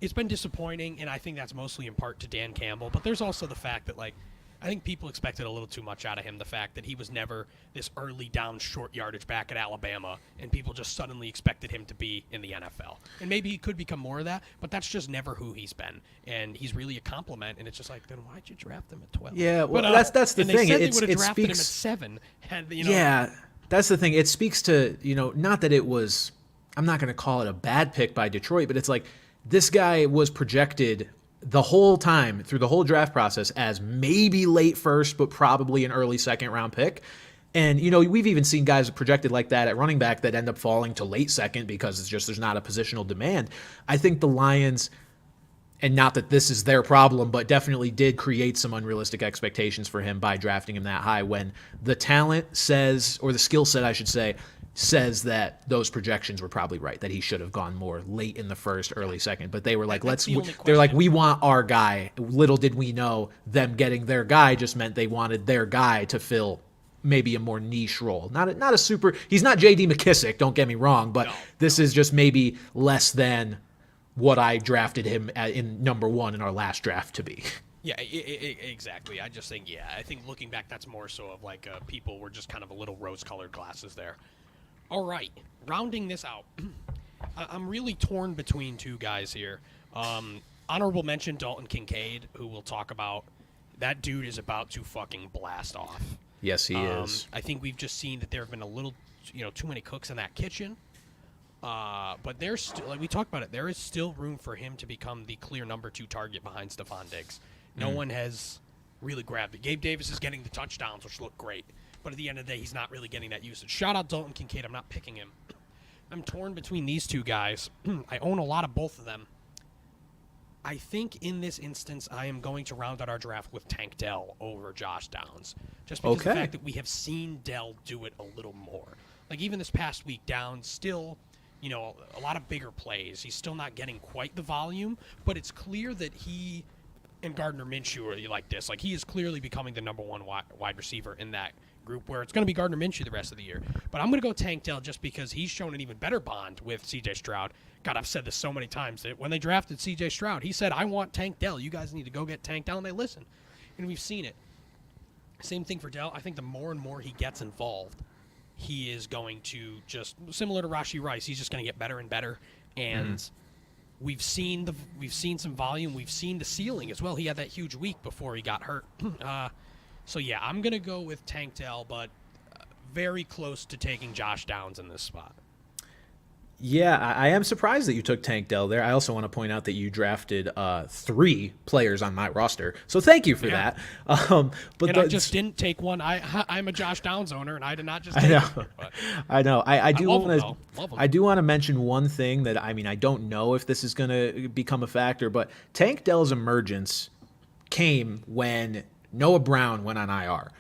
it's been disappointing, and I think that's mostly in part to Dan Campbell. But there's also the fact that I think people expected a little too much out of him. The fact that he was never this early down short yardage back at Alabama, and people just suddenly expected him to be in the NFL. And maybe he could become more of that, but that's just never who he's been. And he's really a compliment, and it's just like, then why'd you draft him at 12? Yeah, well, that's the thing. They would have drafted him at 7. Yeah, that's the thing. It speaks to, not that it was, I'm not going to call it a bad pick by Detroit, but it's like this guy was projected the whole time through the whole draft process as maybe late first, but probably an early second round pick. And, we've even seen guys projected like that at running back that end up falling to late second because it's just there's not a positional demand. I think the Lions, and not that this is their problem, but definitely did create some unrealistic expectations for him by drafting him that high when the talent says, or the skill set, I should say, says that those projections were probably right, that he should have gone more late in the first, early second. But they were like, we want our guy. Little did we know them getting their guy just meant they wanted their guy to fill maybe a more niche role. Not a super, he's not J.D. McKissick, don't get me wrong, but this is just maybe less than what I drafted him in number 1 in our last draft to be. Yeah, exactly. I just think, I think looking back, that's more so of people were just kind of a little rose-colored glasses there. All right, rounding this out, I'm really torn between two guys here. Honorable mention Dalton Kincaid, who we'll talk about. That dude is about to fucking blast off. Yes, he is. I think we've just seen that there have been a little, too many cooks in that kitchen. But there's still, like we talked about it, there is still room for him to become the clear number 2 target behind Stephon Diggs. No one has really grabbed it. Gabe Davis is getting the touchdowns, which look great. But at the end of the day, he's not really getting that usage. Shout out Dalton Kincaid. I'm not picking him. I'm torn between these two guys. I own a lot of both of them. I think in this instance, I am going to round out our draft with Tank Dell over Josh Downs. Just because of the fact that we have seen Dell do it a little more. Like even this past week, Downs still, a lot of bigger plays. He's still not getting quite the volume, but it's clear that he and Gardner Minshew are like this. Like he is clearly becoming the number 1 wide receiver in that group where it's going to be Gardner Minshew the rest of the year. But I'm going to go Tank Dell just because he's shown an even better bond with C.J. Stroud. God, I've said this so many times that when they drafted C.J. Stroud, he said, I want Tank Dell. You guys need to go get Tank Dell, and they listen. And we've seen it. Same thing for Dell. I think the more and more he gets involved, he is going to just, similar to Rashee Rice, he's just going to get better and better. And we've seen some volume. We've seen the ceiling as well. He had that huge week before he got hurt. So, yeah, I'm going to go with Tank Dell, but very close to taking Josh Downs in this spot. Yeah, I am surprised that you took Tank Dell there. I also want to point out that you drafted 3 players on my roster, so thank you for that. But I just didn't take one. I'm a Josh Downs owner, and I did not just take him. But I know. I do love want him, though. Love him. I do want to mention one thing that I don't know if this is going to become a factor, but Tank Dell's emergence came when Noah Brown went on IR.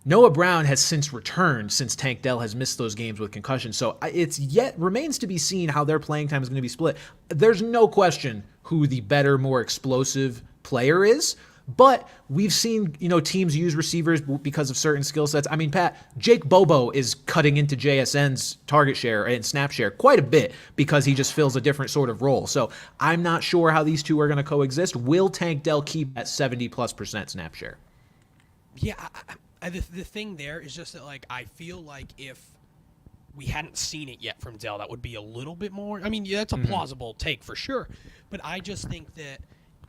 Noah Brown has since returned since Tank Dell has missed those games with concussion. So it's yet remains to be seen how their playing time is going to be split. There's no question who the better, more explosive player is. But we've seen, teams use receivers because of certain skill sets. I mean, Pat, Jake Bobo is cutting into JSN's target share and snap share quite a bit because he just fills a different sort of role. So I'm not sure how these two are going to coexist. Will Tank Dell keep that 70+% snap share? Yeah, the thing there is just that, I feel like if we hadn't seen it yet from Dell, that would be a little bit more. I mean, yeah, that's a plausible take for sure. But I just think that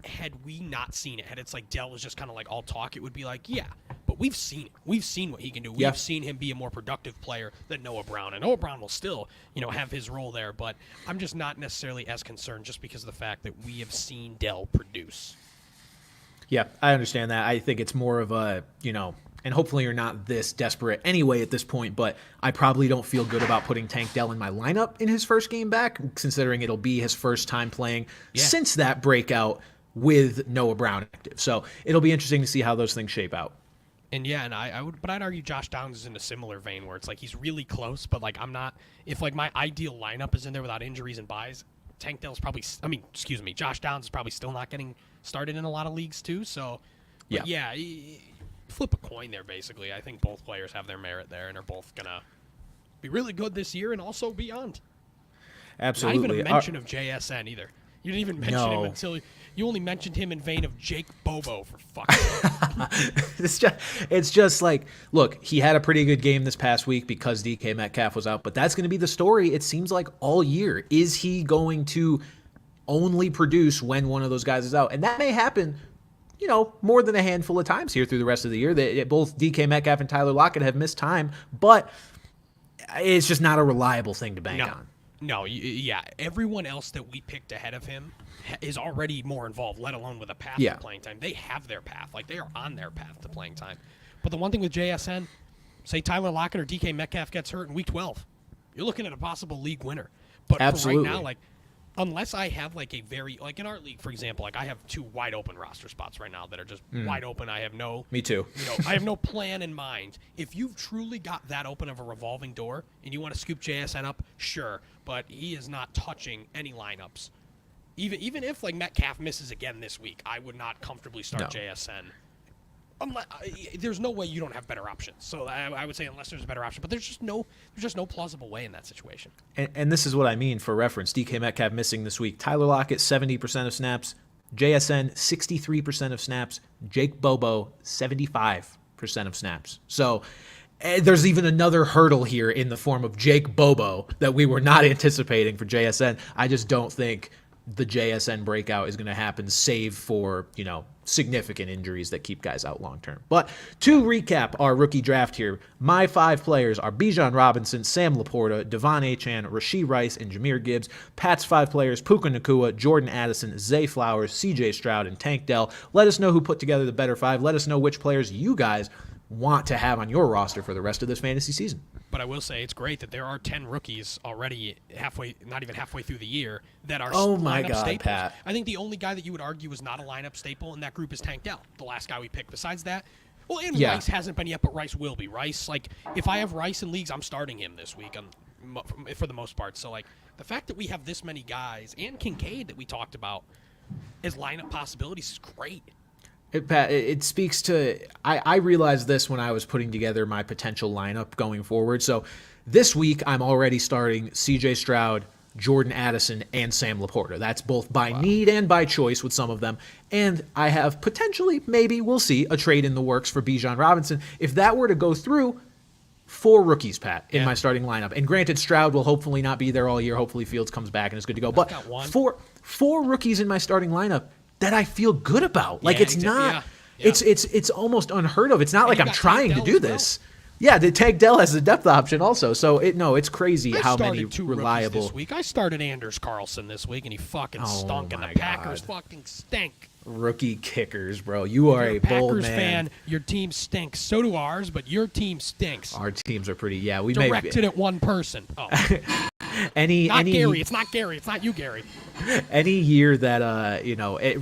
had we not seen it, had it's like Dell was just kind of all talk, it would be yeah. But we've seen it. We've seen what he can do. We've seen him be a more productive player than Noah Brown. And Noah Brown will still, have his role there. But I'm just not necessarily as concerned just because of the fact that we have seen Dell produce. Yeah, I understand that. I think it's more of a, and hopefully you're not this desperate anyway at this point, but I probably don't feel good about putting Tank Dell in my lineup in his first game back, considering it'll be his first time playing since that breakout with Noah Brown active. So it'll be interesting to see how those things shape out. And I'd argue Josh Downs is in a similar vein where it's he's really close, but I'm not, if my ideal lineup is in there without injuries and buys, Tank Dell's probably, Josh Downs is probably still not getting started in a lot of leagues too. So, flip a coin there, basically. I think both players have their merit there and are both going to be really good this year and also beyond. Absolutely. Not even a mention of JSN either. You didn't even mention him until you only mentioned him in vein of Jake Bobo, for fuck's sake. It's just look, he had a pretty good game this past week because DK Metcalf was out, but that's going to be the story, it seems like, all year. Is he going to only produce when one of those guys is out? And that may happen, more than a handful of times here through the rest of the year. Both DK Metcalf and Tyler Lockett have missed time, but it's just not a reliable thing to bank on. No, everyone else that we picked ahead of him is already more involved, let alone with a path to playing time. They have their path. They are on their path to playing time. But the one thing with JSN, say Tyler Lockett or DK Metcalf gets hurt in Week 12, you're looking at a possible league winner. But Absolutely. For right now, unless I have a very, in our league, for example, I have 2 wide open roster spots right now that are just wide open. I have no... Me too. I have no plan in mind. If you've truly got that open of a revolving door and you want to scoop JSN up, sure. But he is not touching any lineups. Even if Metcalf misses again this week, I would not comfortably start JSN. There's no way you don't have better options. So I would say unless there's a better option, but there's just no plausible way in that situation. And this is what I mean for reference. DK Metcalf missing this week. Tyler Lockett 70% of snaps. JSN 63% of snaps. Jake Bobo 75% of snaps. So there's even another hurdle here in the form of Jake Bobo that we were not anticipating for JSN. I just don't think the JSN breakout is going to happen, save for, significant injuries that keep guys out long term. But to recap our rookie draft here, my 5 players are Bijan Robinson, Sam Laporta, Devon Achane, Rashee Rice, and Jahmyr Gibbs. Pat's 5 players, Puka Nacua, Jordan Addison, Zay Flowers, CJ Stroud, and Tank Dell. Let us know who put together the better 5. Let us know which players you guys want to have on your roster for the rest of this fantasy season. But I will say it's great that there are 10 rookies already not even halfway through the year that are oh my lineup God, staples. Pat. I think the only guy that you would argue is not a lineup staple in that group is Tank Dell, the last guy we picked. Besides that, Rice hasn't been yet, but Rice will be. Rice, if I have Rice in leagues, I'm starting him this week for the most part. So, the fact that we have this many guys and Kincaid that we talked about as lineup possibilities is great. Pat, it speaks to, I realized this when I was putting together my potential lineup going forward. So this week, I'm already starting CJ Stroud, Jordan Addison, and Sam Laporta. That's both by need and by choice with some of them. And I have potentially, maybe, we'll see, a trade in the works for Bijan Robinson. If that were to go through, 4 rookies, Pat, in my starting lineup. And granted, Stroud will hopefully not be there all year. Hopefully Fields comes back and is good to go. But four rookies in my starting lineup that I feel good about. It's not, it's almost unheard of. It's not like I'm trying to do this. Yeah, the Tank Dell has a depth option also. So it's crazy I how started many two reliable. rookies this week. I started Anders Carlson this week, and he fucking stunk, and the my Packers God. fucking stink. Rookie kickers, bro. You are If you're a a bold Packers man. fan, your team stinks. So do ours, but your team stinks. Our teams are pretty. Yeah, we Directed at one person. Oh, any Gary. It's not Gary. It's not you, Gary. any year that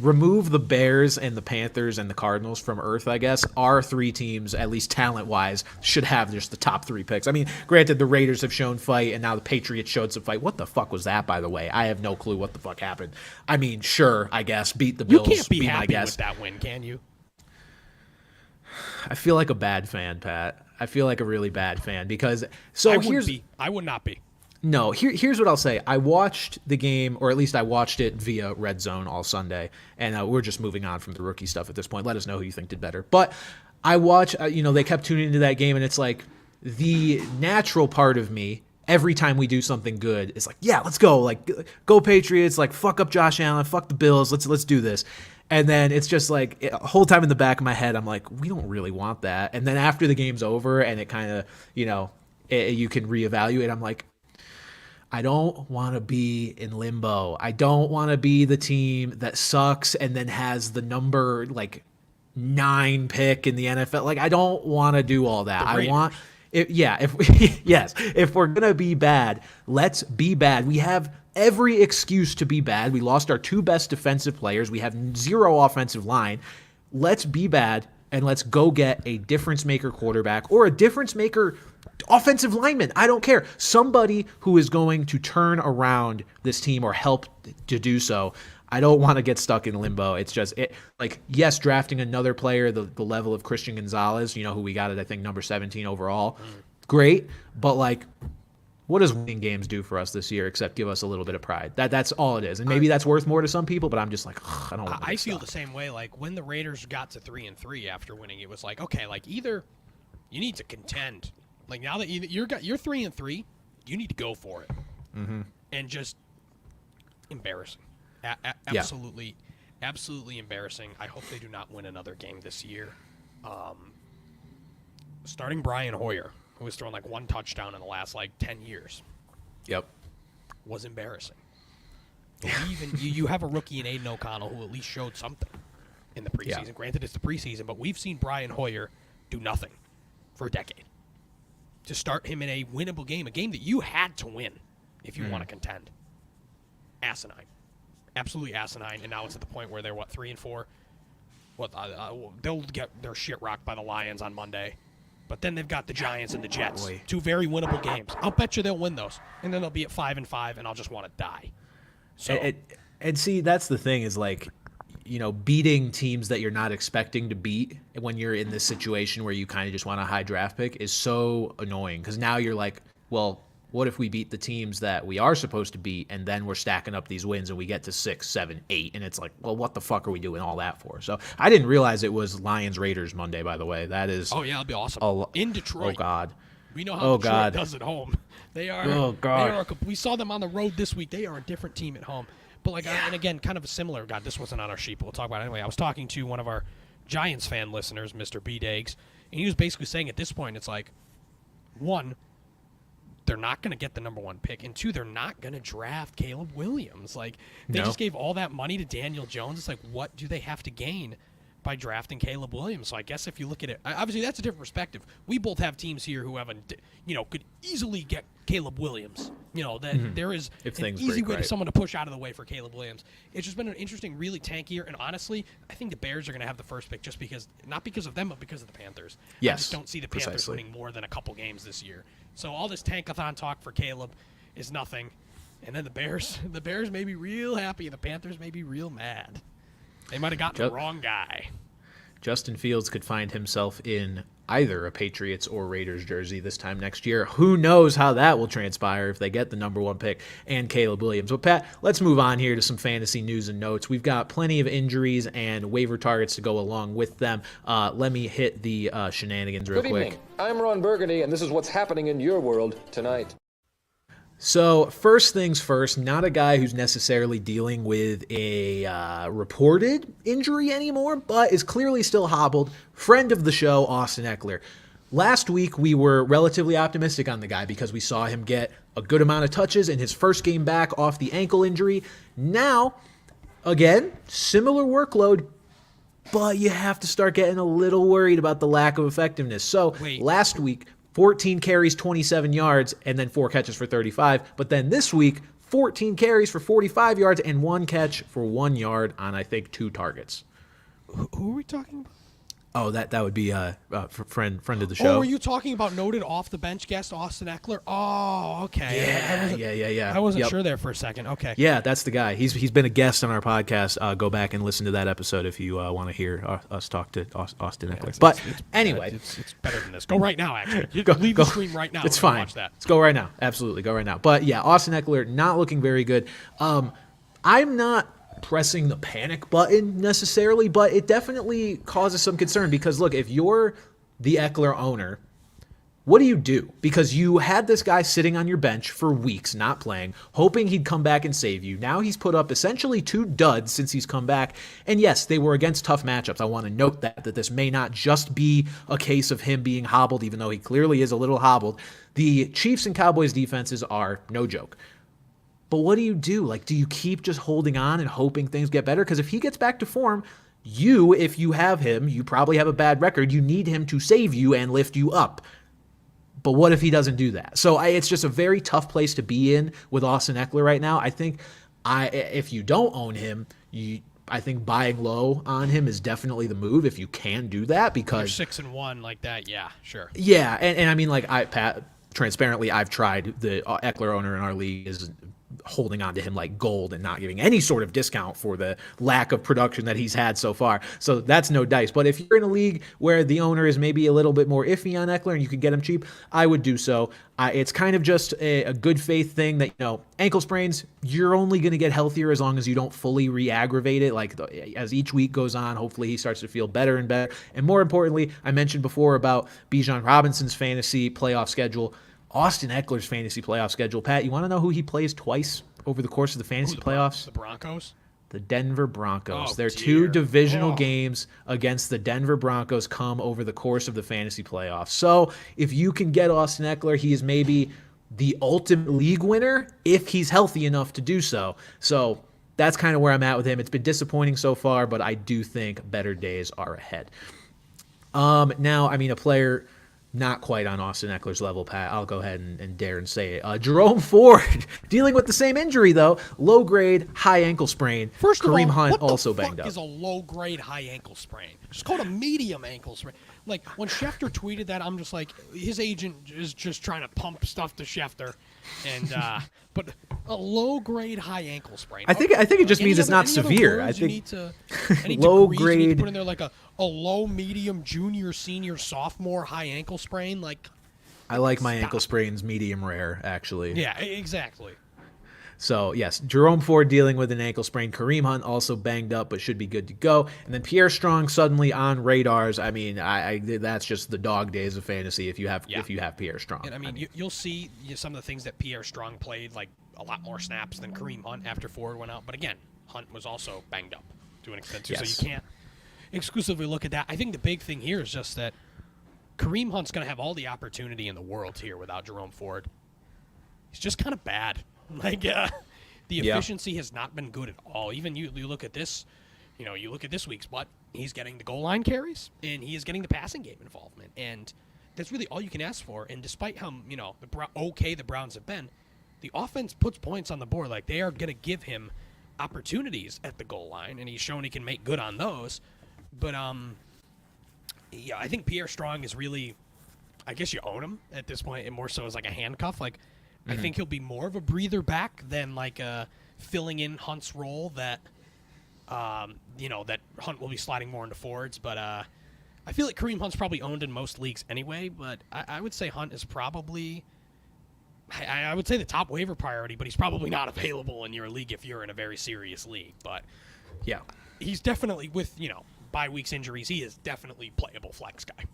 remove the Bears and the Panthers and the Cardinals from Earth, I guess our three teams, at least talent wise, should have just the top 3 picks. I mean, granted, the Raiders have shown fight, and now the Patriots showed some fight. What the fuck was that, by the way? I have no clue what the fuck happened. I mean, sure, I guess beat the You Bills. can't be my happy guess. with that win, can you? I feel like a bad fan, Pat. I feel like a really bad fan because I would not be. No, here's what I'll say. I watched the game, or at least I watched it via Red Zone all Sunday, and we're just moving on from the rookie stuff at this point. Let us know who you think did better. But I watch, they kept tuning into that game, and it's like the natural part of me, every time we do something good, is like, yeah, let's go. Like, go Patriots. Like, fuck up Josh Allen. Fuck the Bills. Let's do this. And then it's just like the whole time in the back of my head, I'm like, we don't really want that. And then after the game's over and it kind of, you can reevaluate, I'm like, I don't want to be in limbo. I don't want to be the team that sucks and then has the number 9 pick in the NFL. Like, I don't want to do all that. I want, if we're gonna be bad, let's be bad. We have every excuse to be bad. We lost our 2 best defensive players. We have 0 offensive line. Let's be bad and let's go get a difference maker quarterback or a difference maker offensive lineman. I don't care. Somebody who is going to turn around this team or help to do so. I don't want to get stuck in limbo. It's just yes, drafting another player, the level of Christian Gonzalez, who we got at, I think, number 17 overall. Great. But what does winning games do for us this year except give us a little bit of pride? That's all it is. And maybe that's worth more to some people, but I'm just like, I don't want to. I feel the same way. Like when the Raiders got to 3-3 after winning, it was like, okay, either you need to contend. Like now that you're 3-3, you need to go for it. Mm-hmm. And just embarrassing. Absolutely, absolutely embarrassing. I hope they do not win another game this year. Starting Brian Hoyer, who has thrown 1 touchdown in the last 10 years. Yep. Was embarrassing. Even you have a rookie in Aiden O'Connell who at least showed something in the preseason. Yeah. Granted, it's the preseason, but we've seen Brian Hoyer do nothing for a decade. To start him in a winnable game, a game that you had to win if you want to contend. Asinine. Absolutely asinine. And now it's at the point where they're, 3-4? They'll get their shit rocked by the Lions on Monday. But then they've got the Giants and the Jets. 2 very winnable games. I'll bet you they'll win those. And then they'll be at 5-5, and I'll just want to die. So, and see, that's the thing is beating teams that you're not expecting to beat when you're in this situation where you kind of just want a high draft pick is so annoying because now you're like, well, what if we beat the teams that we are supposed to beat and then we're stacking up these wins and we get to 6, 7, 8 and it's like, well, what the fuck are we doing all that for? So I didn't realize it was Lions-Raiders Monday, by the way. That is... Oh, yeah, that'll be awesome. In Detroit. Oh, God. We know how Detroit does at home. They are... Oh, God. We saw them on the road this week. They are a different team at home. But and again, kind of a similar. God, this wasn't on our sheet, but we'll talk about it anyway. I was talking to one of our Giants fan listeners, Mr. B. Diggs, and he was basically saying at this point, it's like, 1, they're not going to get the number 1 pick, and 2, they're not going to draft Caleb Williams. They just gave all that money to Daniel Jones. It's like, what do they have to gain by drafting Caleb Williams? So I guess if you look at it, obviously that's a different perspective. We both have teams here who could easily get Caleb Williams. There is an easy way to someone to push out of the way for Caleb Williams. It's just been an interesting, really tanky year. And honestly, I think the Bears are going to have the first pick just because, not because of them, but because of the Panthers. Yes, I just don't see the Panthers winning more than a couple games this year. So all this tankathon talk for Caleb is nothing. And then the Bears may be real happy, and the Panthers may be real mad. They might have gotten the wrong guy. Justin Fields could find himself in either a Patriots or Raiders jersey this time next year. Who knows how that will transpire if they get the number 1 pick and Caleb Williams. But, Pat, let's move on here to some fantasy news and notes. We've got plenty of injuries and waiver targets to go along with them. Let me hit the shenanigans real quick. Good evening. I'm Ron Burgundy, and this is what's happening in your world tonight. So first things first, not a guy who's necessarily dealing with a reported injury anymore, but is clearly still hobbled. Friend of the show, Austin Eckler. last week we were relatively optimistic on the guy because we saw him get a good amount of touches in his first game back off the ankle injury. Now, again, similar workload, but you have to start getting a little worried about the lack of effectiveness. So last week, 14 carries, 27 yards, and then 4 catches for 35. But then this week, 14 carries for 45 yards and 1 catch for 1 yard on, I think, 2 targets. Who are we talking about? Oh, that would be a friend of the show. Oh, were you talking about noted off-the-bench guest Austin Eckler? Oh, okay. Yeah. I wasn't sure there for a second. Okay. Yeah, that's the guy. He's been a guest on our podcast. Go back and listen to that episode if you want to hear us talk to Austin Eckler. But anyway. It's better than this. Go right now, actually. Leave go. the stream right now. It's fine. Watch that. Let's go right now. Absolutely, go right now. But yeah, Austin Eckler not looking very good. I'm not pressing the panic button necessarily, but it definitely causes some concern because look, if you're the Eckler owner, what do you do? Because you had this guy sitting on your bench for weeks, not playing, hoping he'd come back and save you. Now he's put up essentially 2 duds since he's come back. And yes, they were against tough matchups. I want to note that this may not just be a case of him being hobbled, even though he clearly is a little hobbled. The Chiefs and Cowboys defenses are no joke. But what do you do? Like, do you keep just holding on and hoping things get better? Because if he gets back to form, if you have him, you probably have a bad record. You need him to save you and lift you up. But what if he doesn't do that? So it's just a very tough place to be in with Austin Eckler right now. I think if you don't own him, I think buying low on him is definitely the move if you can do that. Because you're 6-1 like that, yeah, sure. Yeah, and I mean, like Pat, transparently, I've tried. The Eckler owner in our league is holding on to him like gold and not giving any sort of discount for the lack of production that he's had so far. So that's no dice. But if you're in a league where the owner is maybe a little bit more iffy on Eckler and you can get him cheap, I would do so. It's kind of just a good faith thing that, ankle sprains, you're only going to get healthier as long as you don't fully re-aggravate it. Like as each week goes on, hopefully he starts to feel better and better. And more importantly, I mentioned before about Bijan Robinson's fantasy playoff schedule. Austin Eckler's fantasy playoff schedule. Pat, you want to know who he plays twice over the course of the fantasy playoffs? The Broncos? The Denver Broncos. Oh, Their dear. 2 divisional games against the Denver Broncos come over the course of the fantasy playoffs. So if you can get Austin Eckler, he is maybe the ultimate league winner if he's healthy enough to do so. So that's kind of where I'm at with him. It's been disappointing so far, but I do think better days are ahead. Now, I mean, a player not quite on Austin Eckler's level, Pat. I'll go ahead and dare and say it. Jerome Ford, dealing with the same injury, though. Low-grade, high ankle sprain. First of Kareem all, Hunt what also the banged fuck up. is a low-grade high ankle sprain? It's called a medium ankle sprain. Like, when Schefter tweeted that, I'm just like, his agent is just trying to pump stuff to Schefter. And, but a low-grade high ankle sprain. I think it just means it's not severe. I think any low-grade. You need to put in there like a low, medium, junior, senior, sophomore high ankle sprain. Like, I like my ankle sprains medium rare, actually. yeah, exactly. So, yes, Jerome Ford dealing with an ankle sprain. Kareem Hunt also banged up but should be good to go. And then Pierre Strong suddenly on radars. I mean, that's just the dog days of fantasy if you have Pierre Strong. And, I mean, you'll see some of the things that Pierre Strong played, like a lot more snaps than Kareem Hunt after Ford went out. But, again, Hunt was also banged up to an extent, too. Yes. So you can't exclusively look at that. I think the big thing here is just that Kareem Hunt's going to have all the opportunity in the world here without Jerome Ford. He's just kind of bad. Like, the efficiency has not been good at all. Even you look at this, you look at this week's, but he's getting the goal line carries, and he is getting the passing game involvement. And that's really all you can ask for. And despite how, the Browns have been, the offense puts points on the board. Like, they are going to give him opportunities at the goal line, and he's shown he can make good on those. But, I think Pierre Strong is really, I guess you own him at this point, and more so as like a handcuff. Like, I think he'll be more of a breather back than like filling in Hunt's role that, that Hunt will be sliding more into Ford's. But I feel like Kareem Hunt's probably owned in most leagues anyway. But I would say Hunt is probably, I would say the top waiver priority, but he's probably not available in your league if you're in a very serious league. But Yeah. He's definitely with, bye weeks injuries, he is definitely playable flex guy.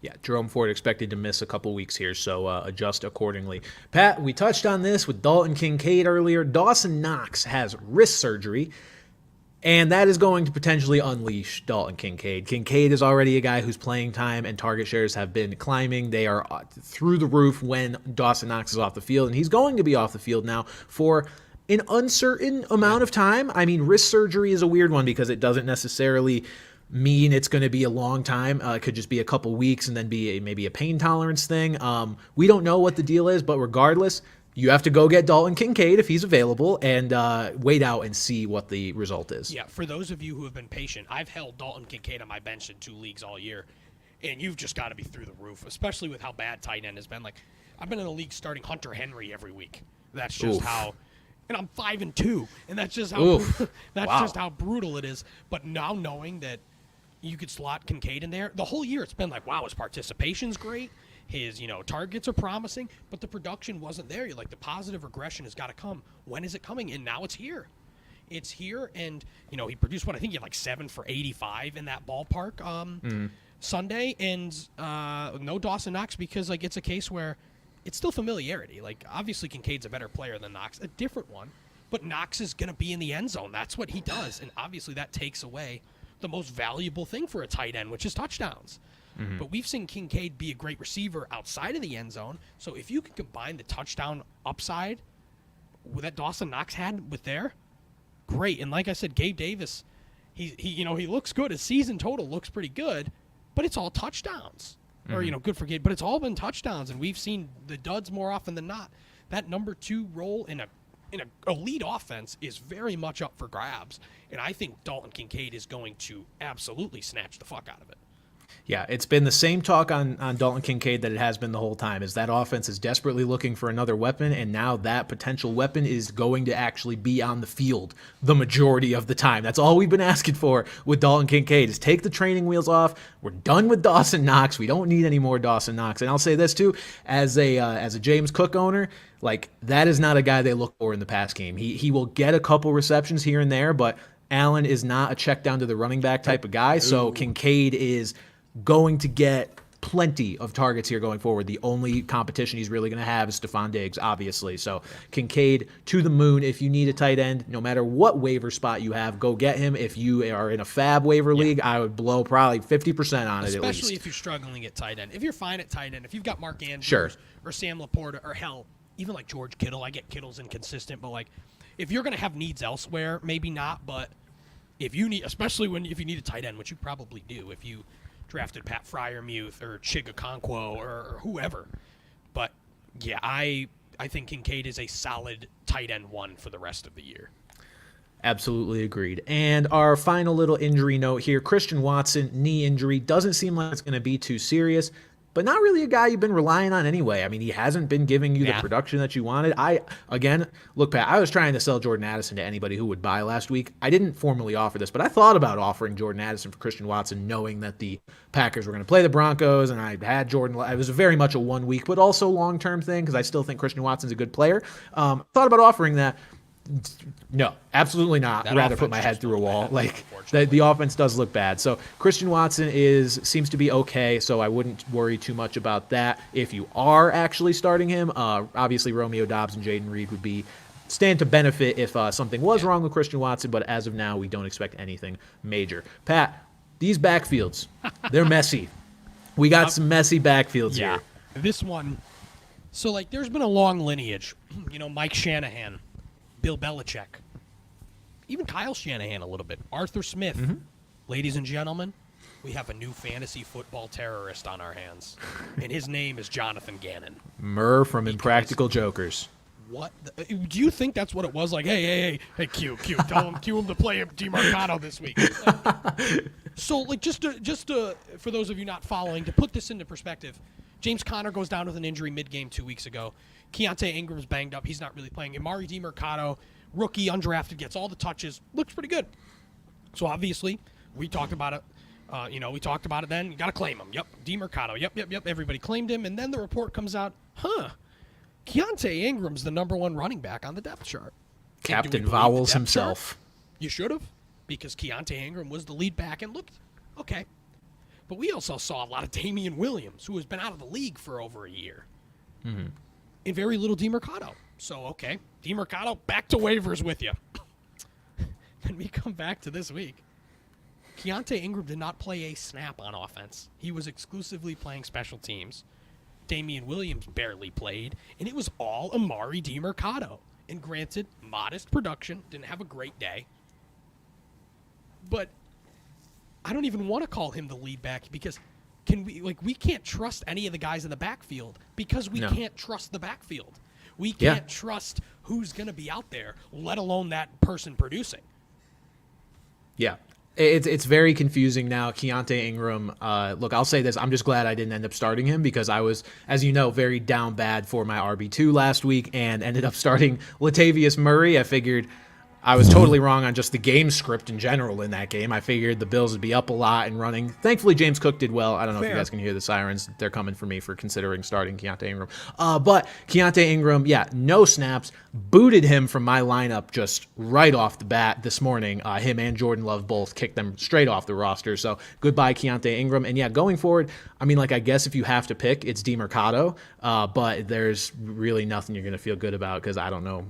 Yeah, Jerome Ford expected to miss a couple weeks here, so adjust accordingly. Pat, we touched on this with Dalton Kincaid earlier. Dawson Knox has wrist surgery. And that is going to potentially unleash Dalton Kincaid. Kincaid is already a guy whose playing time and target shares have been climbing. They are through the roof when Dawson Knox is off the field, and he's going to be off the field now for an uncertain amount of time. I mean, wrist surgery is a weird one because it doesn't necessarily mean it's going to be a long time. It could just be a couple weeks and then be maybe a pain tolerance thing. We don't know what the deal is, but regardless, you have to go get Dalton Kincaid if he's available and wait out and see what the result is. Yeah, for those of you who have been patient, I've held Dalton Kincaid on my bench in 2 leagues all year, and you've just got to be through the roof, especially with how bad tight end has been. Like, I've been in the league starting Hunter Henry every week. That's just how, and I'm 5-2, and that's just how just how brutal it is. But now knowing that you could slot Kincaid in there, the whole year it's been like, wow, his participation's great. His, targets are promising, but the production wasn't there. You're like, the positive regression has got to come. When is it coming? And now it's here. It's here, and, he produced what I think he had like 7 for 85 in that ballpark Sunday, and no Dawson Knox because, like, it's a case where it's still familiarity. Like, obviously Kincaid's a better player than Knox, a different one, but Knox is going to be in the end zone. That's what he does, and obviously that takes away the most valuable thing for a tight end, which is touchdowns. But we've seen Kincaid be a great receiver outside of the end zone. So if you can combine the touchdown upside that Dawson Knox had with there, great. And like I said, Gabe Davis, he looks good. His season total looks pretty good, but it's all touchdowns. Or good for Gabe, but it's all been touchdowns. And we've seen the duds more often than not. That number 2 role in an elite offense is very much up for grabs. And I think Dalton Kincaid is going to absolutely snatch the fuck out of it. Yeah, it's been the same talk on Dalton Kincaid that it has been the whole time, is that offense is desperately looking for another weapon, and now that potential weapon is going to actually be on the field the majority of the time. That's all we've been asking for with Dalton Kincaid, is take the training wheels off. We're done with Dawson Knox. We don't need any more Dawson Knox. And I'll say this too, as a James Cook owner, like, that is not a guy they look for in the pass game. He will get a couple receptions here and there, but Allen is not a check down to the running back type of guy, so Kincaid is going to get plenty of targets here going forward. The only competition he's really going to have is Stephon Diggs, obviously. So Kincaid to the moon. If you need a tight end, no matter what waiver spot you have, go get him. If you are in a fab waiver league, I would blow probably 50% on it at least. Especially if you're struggling at tight end. If you're fine at tight end, if you've got Mark Andrews or Sam Laporta or hell, even like George Kittle. I get Kittle's inconsistent, but like if you're going to have needs elsewhere, maybe not. But if you need, especially if you need a tight end, which you probably do, if you drafted Pat Freiermuth or Chigakonkwo or whoever. But, yeah, I think Kincaid is a solid tight end 1 for the rest of the year. Absolutely agreed. And our final little injury note here, Christian Watson, knee injury. Doesn't seem like it's going to be too serious, but not really a guy you've been relying on anyway. I mean, he hasn't been giving you the production that you wanted. Look, Pat, I was trying to sell Jordan Addison to anybody who would buy last week. I didn't formally offer this, but I thought about offering Jordan Addison for Christian Watson, knowing that the Packers were going to play the Broncos, and I had Jordan. It was very much a 1 week, but also long-term thing, because I still think Christian Watson's a good player. Thought about offering that. No, absolutely not. I'd rather put my head through a wall. Like, the offense does look bad. So Christian Watson seems to be okay, so I wouldn't worry too much about that. If you are actually starting him, obviously Romeo Doubs and Jaden Reed would stand to benefit if something was wrong with Christian Watson, but as of now, we don't expect anything major. Pat, these backfields, they're messy. We got some messy backfields here. This one, so like there's been a long lineage. Mike Shanahan, Bill Belichick, even Kyle Shanahan a little bit. Arthur Smith. Ladies and gentlemen, we have a new fantasy football terrorist on our hands, and his name is Jonathan Gannon. Murr from Impractical Jokers. What? Do you think that's what it was? Like, hey, Q, tell him, cue him to play DeMarcano this week. So, like, just to, for those of you not following, to put this into perspective, James Conner goes down with an injury mid-game 2 weeks ago. Keontae Ingram's banged up. He's not really playing. Amari DeMarcano, rookie, undrafted, gets all the touches. Looks pretty good. So, obviously, we talked about it. We talked about it then. You got to claim him. Yep, DeMarcano. Yep. Everybody claimed him. And then the report comes out, Keontae Ingram's the number 1 running back on the depth chart. Captain Vowels himself. Chart? You should have, because Keontae Ingram was the lead back and looked okay. But we also saw a lot of Damian Williams, who has been out of the league for over a year. And very little DeMarcano. So, okay, DeMarcano, back to waivers with you. Then we come back to this week. Keontae Ingram did not play a snap on offense. He was exclusively playing special teams. Damian Williams barely played, and it was all Amari DiMercato. And granted, modest production, didn't have a great day. But I don't even want to call him the lead back because we can't trust any of the guys in the backfield because we can't trust the backfield. We can't trust who's going to be out there, let alone that person producing. Yeah. It's very confusing now. Keontae Ingram, look, I'll say this. I'm just glad I didn't end up starting him because I was, as you know, very down bad for my RB2 last week and ended up starting Latavius Murray. I figured I was totally wrong on just the game script in general in that game. I figured the Bills would be up a lot and running. Thankfully, James Cook did well. I don't know if you guys can hear the sirens. They're coming for me for considering starting Keontae Ingram. But Keontae Ingram, no snaps. Booted him from my lineup just right off the bat this morning. Him and Jordan Love both kicked them straight off the roster. So goodbye, Keontae Ingram. And going forward, I guess if you have to pick, it's DiMercato. But there's really nothing you're going to feel good about because I don't know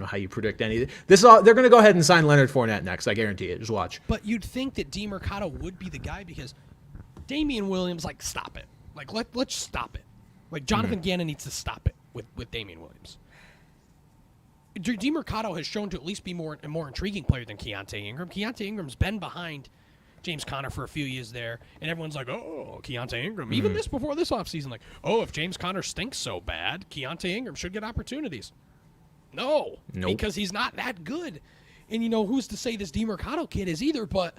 how you predict any. They're going to go ahead and sign Leonard Fournette next. I guarantee it. Just watch. But you'd think that DiMercato would be the guy because Damian Williams, stop it. Let's stop it. Jonathan Gannon needs to stop it with Damian Williams. DiMercato has shown to at least be a more intriguing player than Keontae Ingram. Keontae Ingram's been behind James Conner for a few years there, and everyone's like, oh, Keontae Ingram. Even before this offseason, if James Conner stinks so bad, Keontae Ingram should get opportunities. No, because he's not that good. And, who's to say this DiMercato kid is either, but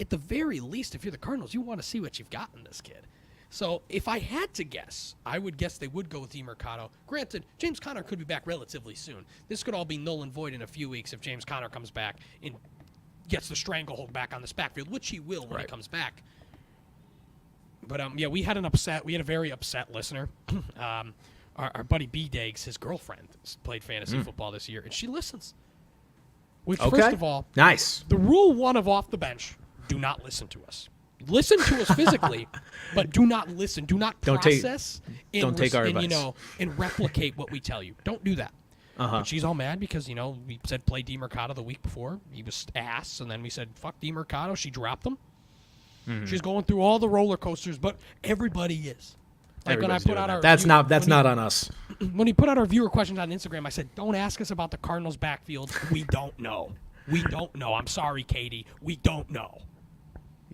at the very least, if you're the Cardinals, you want to see what you've got in this kid. So if I had to guess, I would guess they would go with DiMercato. Granted, James Conner could be back relatively soon. This could all be null and void in a few weeks if James Conner comes back and gets the stranglehold back on this backfield, which he will when he comes back. But, we had a very upset listener. Our buddy B. Diggs, his girlfriend, played fantasy football this year, and she listens. Which, first of all, nice. The rule 1 of off the bench, do not listen to us. Listen to us physically, but do not listen. Do not process don't take our advice. And replicate what we tell you. Don't do that. But she's all mad because, we said play DiMercato the week before. He was ass, and then we said, fuck DiMercato. She dropped him. She's going through all the roller coasters, but everybody is. When I put out our that's not on us. When he put out our viewer questions on Instagram, I said, don't ask us about the Cardinals backfield. We don't know. We don't know. I'm sorry, Katie. We don't know.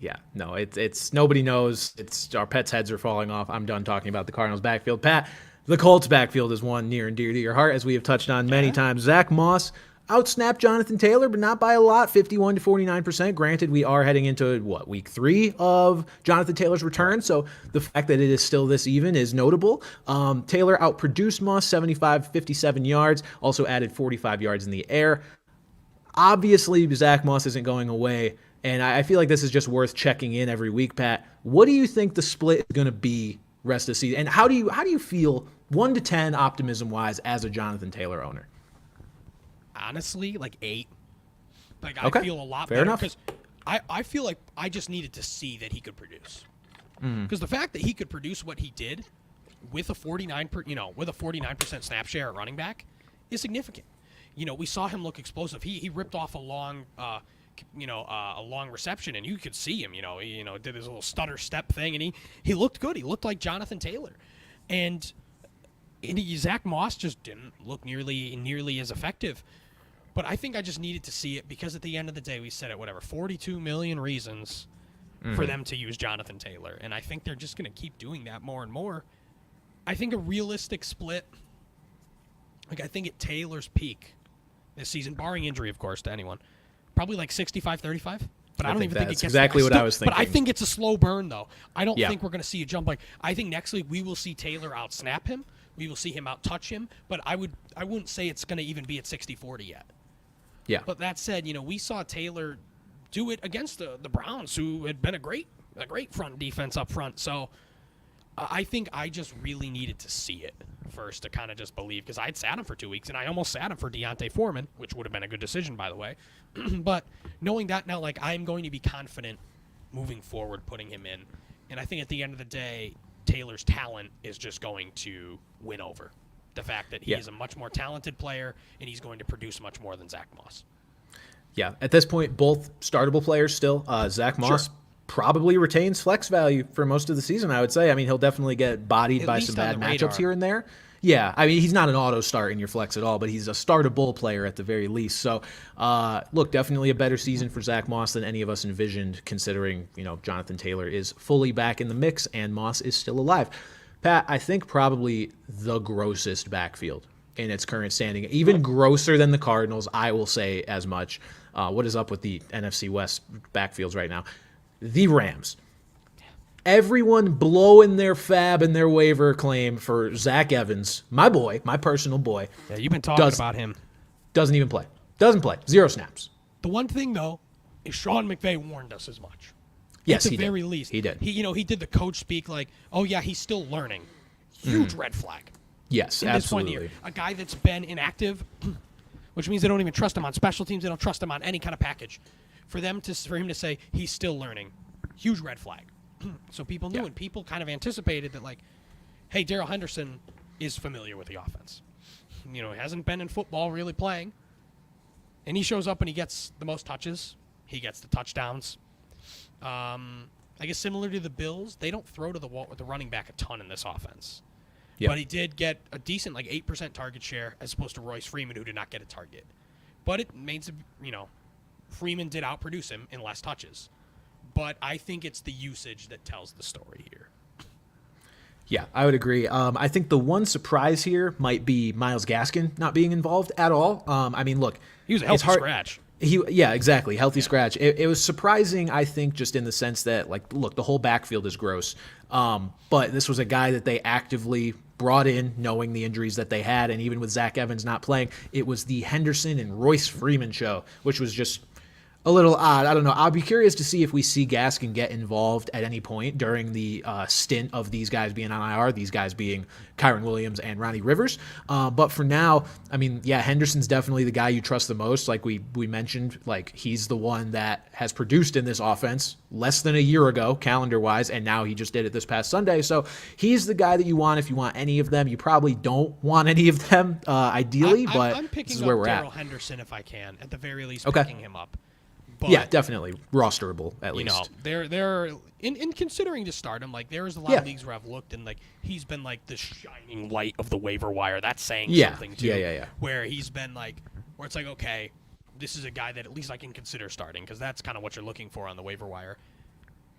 Yeah, no, it's nobody knows. It's our pets' heads are falling off. I'm done talking about the Cardinals backfield. Pat, the Colts backfield is one near and dear to your heart, as we have touched on many times. Zach Moss outsnapped Jonathan Taylor, but not by a lot, 51 to 49%. Granted, we are heading into, week 3 of Jonathan Taylor's return, so the fact that it is still this even is notable. Taylor outproduced Moss 75, 57 yards, also added 45 yards in the air. Obviously, Zach Moss isn't going away, and I feel like this is just worth checking in every week, Pat. What do you think the split is going to be rest of the season, and how do you feel 1 to 10 optimism-wise as a Jonathan Taylor owner? Honestly, 8. Okay. I feel a lot Fair better enough. because I feel like I just needed to see that he could produce. Because the fact that he could produce what he did with a 49% snap share at running back is significant. We saw him look explosive. He ripped off a long reception, and you could see him. He did his little stutter step thing, and he looked good. He looked like Jonathan Taylor, and Zach Moss just didn't look nearly as effective. But I think I just needed to see it because at the end of the day, we said it, 42 million reasons for them to use Jonathan Taylor. And I think they're just going to keep doing that more and more. I think a realistic split, I think at Taylor's peak this season, barring injury, of course, to anyone, probably 65-35. But I don't even think it gets exactly what I was thinking. But I think it's a slow burn, though. I don't think we're going to see a jump. I think next week we will see Taylor out-snap him. We will see him out-touch him. But I wouldn't say it's going to even be at 60-40 yet. Yeah. But that said, we saw Taylor do it against the Browns, who had been a great front defense up front. So I think I just really needed to see it first to kind of just believe, because I'd sat him for 2 weeks, and I almost sat him for Deontay Foreman, which would have been a good decision, by the way. But knowing that now, I'm going to be confident moving forward putting him in. And I think at the end of the day, Taylor's talent is just going to win over the fact that he is a much more talented player, and he's going to produce much more than Zach Moss. Yeah, at this point, both startable players still. Zach Moss probably retains flex value for most of the season, I would say. I mean, he'll definitely get bodied At by least some bad on the matchups radar. here and there. Yeah, I mean, he's not an auto start in your flex at all, but he's a startable player at the very least. So, look, definitely a better season for Zach Moss than any of us envisioned, considering, Jonathan Taylor is fully back in the mix and Moss is still alive. Pat, I think probably the grossest backfield in its current standing, even grosser than the Cardinals, I will say as much. What is up with the NFC West backfields right now? The Rams. Everyone blowing their fab and their waiver claim for Zach Evans, my boy, my personal boy. Yeah, you've been talking about him. Doesn't even play. Doesn't play. 0 snaps. The one thing, though, is Sean McVay warned us as much. Yes, At the he very did. least. He did. He did the coach speak like, oh, yeah, he's still learning. Huge red flag. Yes, In this 1 year. absolutely. A guy that's been inactive, which means they don't even trust him on special teams. They don't trust him on any kind of package. For him to say he's still learning, huge red flag. So people knew, and people kind of anticipated that, like, hey, Darrell Henderson is familiar with the offense. He hasn't been in football really playing. And he shows up and he gets the most touches. He gets the touchdowns. I guess similar to the Bills, they don't throw to the wall with the running back a ton in this offense. Yep. But he did get a decent, 8% target share as opposed to Royce Freeman, who did not get a target. But it means, Freeman did outproduce him in less touches. But I think it's the usage that tells the story here. Yeah, I would agree. I think the one surprise here might be Myles Gaskin not being involved at all. I mean, look. He was a healthy scratch. Exactly. Healthy scratch. It was surprising, I think, just in the sense that, look, the whole backfield is gross. But this was a guy that they actively brought in knowing the injuries that they had. And even with Zach Evans not playing, it was the Henderson and Royce Freeman show, which was just a little odd. I don't know. I'll be curious to see if we see Gaskin get involved at any point during the stint of these guys being on IR, these guys being Kyron Williams and Ronnie Rivers. But for now, I mean, yeah, Henderson's definitely the guy you trust the most. Like we mentioned, he's the one that has produced in this offense less than a year ago, calendar-wise, and now he just did it this past Sunday. So he's the guy that you want if you want any of them. You probably don't want any of them, ideally, but I'm picking this is where we're Darrell at. Henderson if I can, at the very least, Okay. picking him up. But, Yeah, definitely rosterable at least. They're in considering to start him. There's a lot of leagues where I've looked and he's been the shining light of the waiver wire. That's saying something too. Yeah. Where he's been where it's okay, this is a guy that at least I can consider starting because that's kind of what you're looking for on the waiver wire.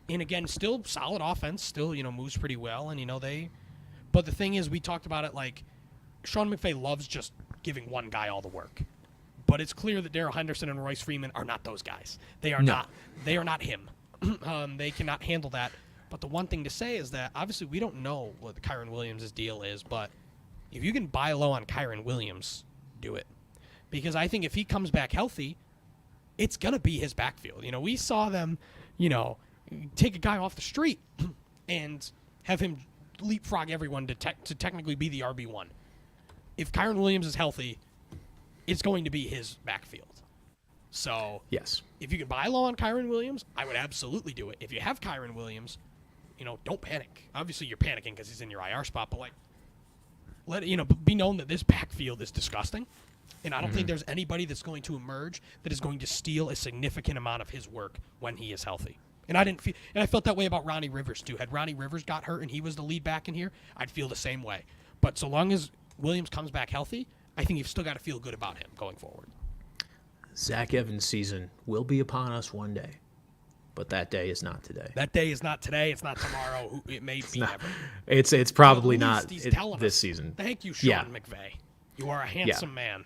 And again, still solid offense, still moves pretty well, and But the thing is, we talked about it Sean McVay loves just giving one guy all the work. But it's clear that Darrell Henderson and Royce Freeman are not those guys. They are not. They are not him. They cannot handle that. But the one thing to say is that obviously we don't know what Kyron Williams' deal is. But if you can buy low on Kyron Williams, do it. Because I think if he comes back healthy, it's gonna be his backfield. We saw them, take a guy off the street and have him leapfrog everyone to technically be the RB1. If Kyron Williams is healthy, it's going to be his backfield. So, Yes. if you can buy low on Kyron Williams, I would absolutely do it. If you have Kyron Williams, don't panic. Obviously, you're panicking because he's in your IR spot, but let it, be known that this backfield is disgusting. And I don't think there's anybody that's going to emerge that is going to steal a significant amount of his work when he is healthy. And I felt that way about Ronnie Rivers too. Had Ronnie Rivers got hurt and he was the lead back in here, I'd feel the same way. But so long as Williams comes back healthy, I think you've still got to feel good about him going forward. Zach Evans' season will be upon us one day, but that day is not today. That day is not today. It's not tomorrow. It may be never. It's probably At not least he's telling this us. season. Thank you, Sean McVay. You are a handsome man.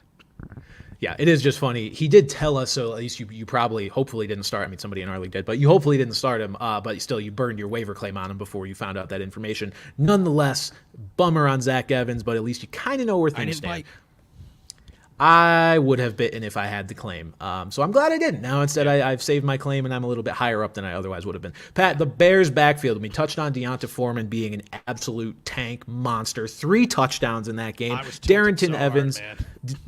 Yeah, it is just funny. He did tell us, so at least you probably, hopefully didn't start. I mean, somebody in our league did, but you hopefully didn't start him. But still, you burned your waiver claim on him before you found out that information. Nonetheless, bummer on Zach Evans, but at least you kind of know where things stand. I would have bitten if I had the claim. So I'm glad I didn't. Now instead I've saved my claim and I'm a little bit higher up than I otherwise would have been. Pat, the Bears backfield, we touched on Deonta Foreman being an absolute tank monster. 3 touchdowns in that game. Darrington Evans.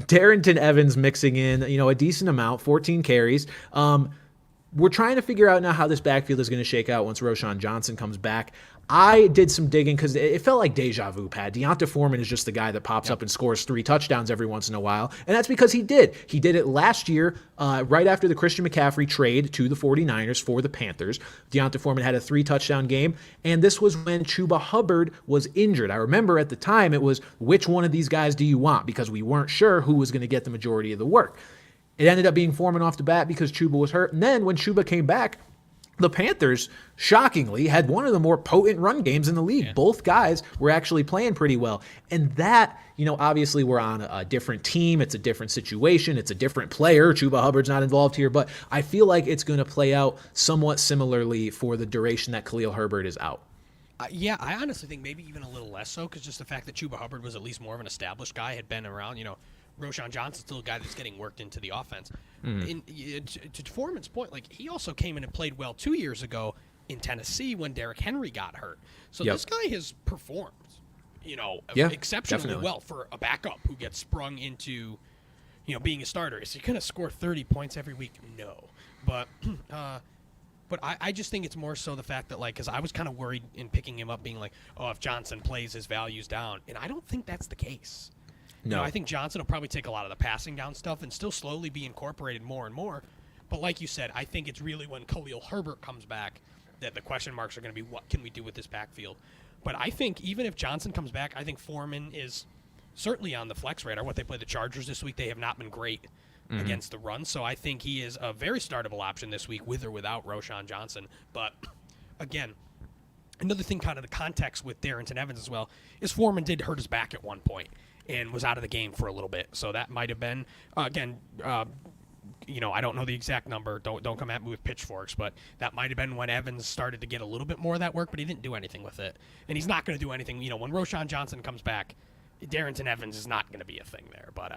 Darrington Evans mixing in, a decent amount, 14 carries. We're trying to figure out now how this backfield is going to shake out once Roshan Johnson comes back. I did some digging because it felt like deja vu, Pat. Deonta Foreman is just the guy that pops up and scores 3 touchdowns every once in a while. And that's because he did. He did it last year, right after the Christian McCaffrey trade to the 49ers for the Panthers. Deonta Foreman had a 3-touchdown game. And this was when Chuba Hubbard was injured. I remember at the time it was, which one of these guys do you want? Because we weren't sure who was going to get the majority of the work. It ended up being Foreman off the bat because Chuba was hurt. And then when Chuba came back, the Panthers, shockingly, had one of the more potent run games in the league. Yeah. Both guys were actually playing pretty well. And that, obviously we're on a different team. It's a different situation. It's a different player. Chuba Hubbard's not involved here. But I feel like it's going to play out somewhat similarly for the duration that Khalil Herbert is out. Yeah, I honestly think maybe even a little less so, because just the fact that Chuba Hubbard was at least more of an established guy, had been around, Roshan Johnson's still a guy that's getting worked into the offense. To Foreman's point, he also came in and played well 2 years ago in Tennessee when Derrick Henry got hurt. So this guy has performed, exceptionally definitely well for a backup who gets sprung into, being a starter. Is he going to score 30 points every week? No. But I just think it's more so the fact that, because I was kind of worried in picking him up being if Johnson plays, his value's down. And I don't think that's the case. No, I think Johnson will probably take a lot of the passing down stuff and still slowly be incorporated more and more. But like you said, I think it's really when Khalil Herbert comes back that the question marks are going to be, what can we do with this backfield? But I think even if Johnson comes back, I think Foreman is certainly on the flex radar. What they play the Chargers this week, they have not been great against the run. So I think he is a very startable option this week with or without Roshan Johnson. But again, another thing, kind of the context with Darrington Evans as well, is Foreman did hurt his back at one point and was out of the game for a little bit. So that might have been, I don't know the exact number. Don't come at me with pitchforks, but that might have been when Evans started to get a little bit more of that work, but he didn't do anything with it. And he's not going to do anything. When Roshan Johnson comes back, Darrington Evans is not going to be a thing there. But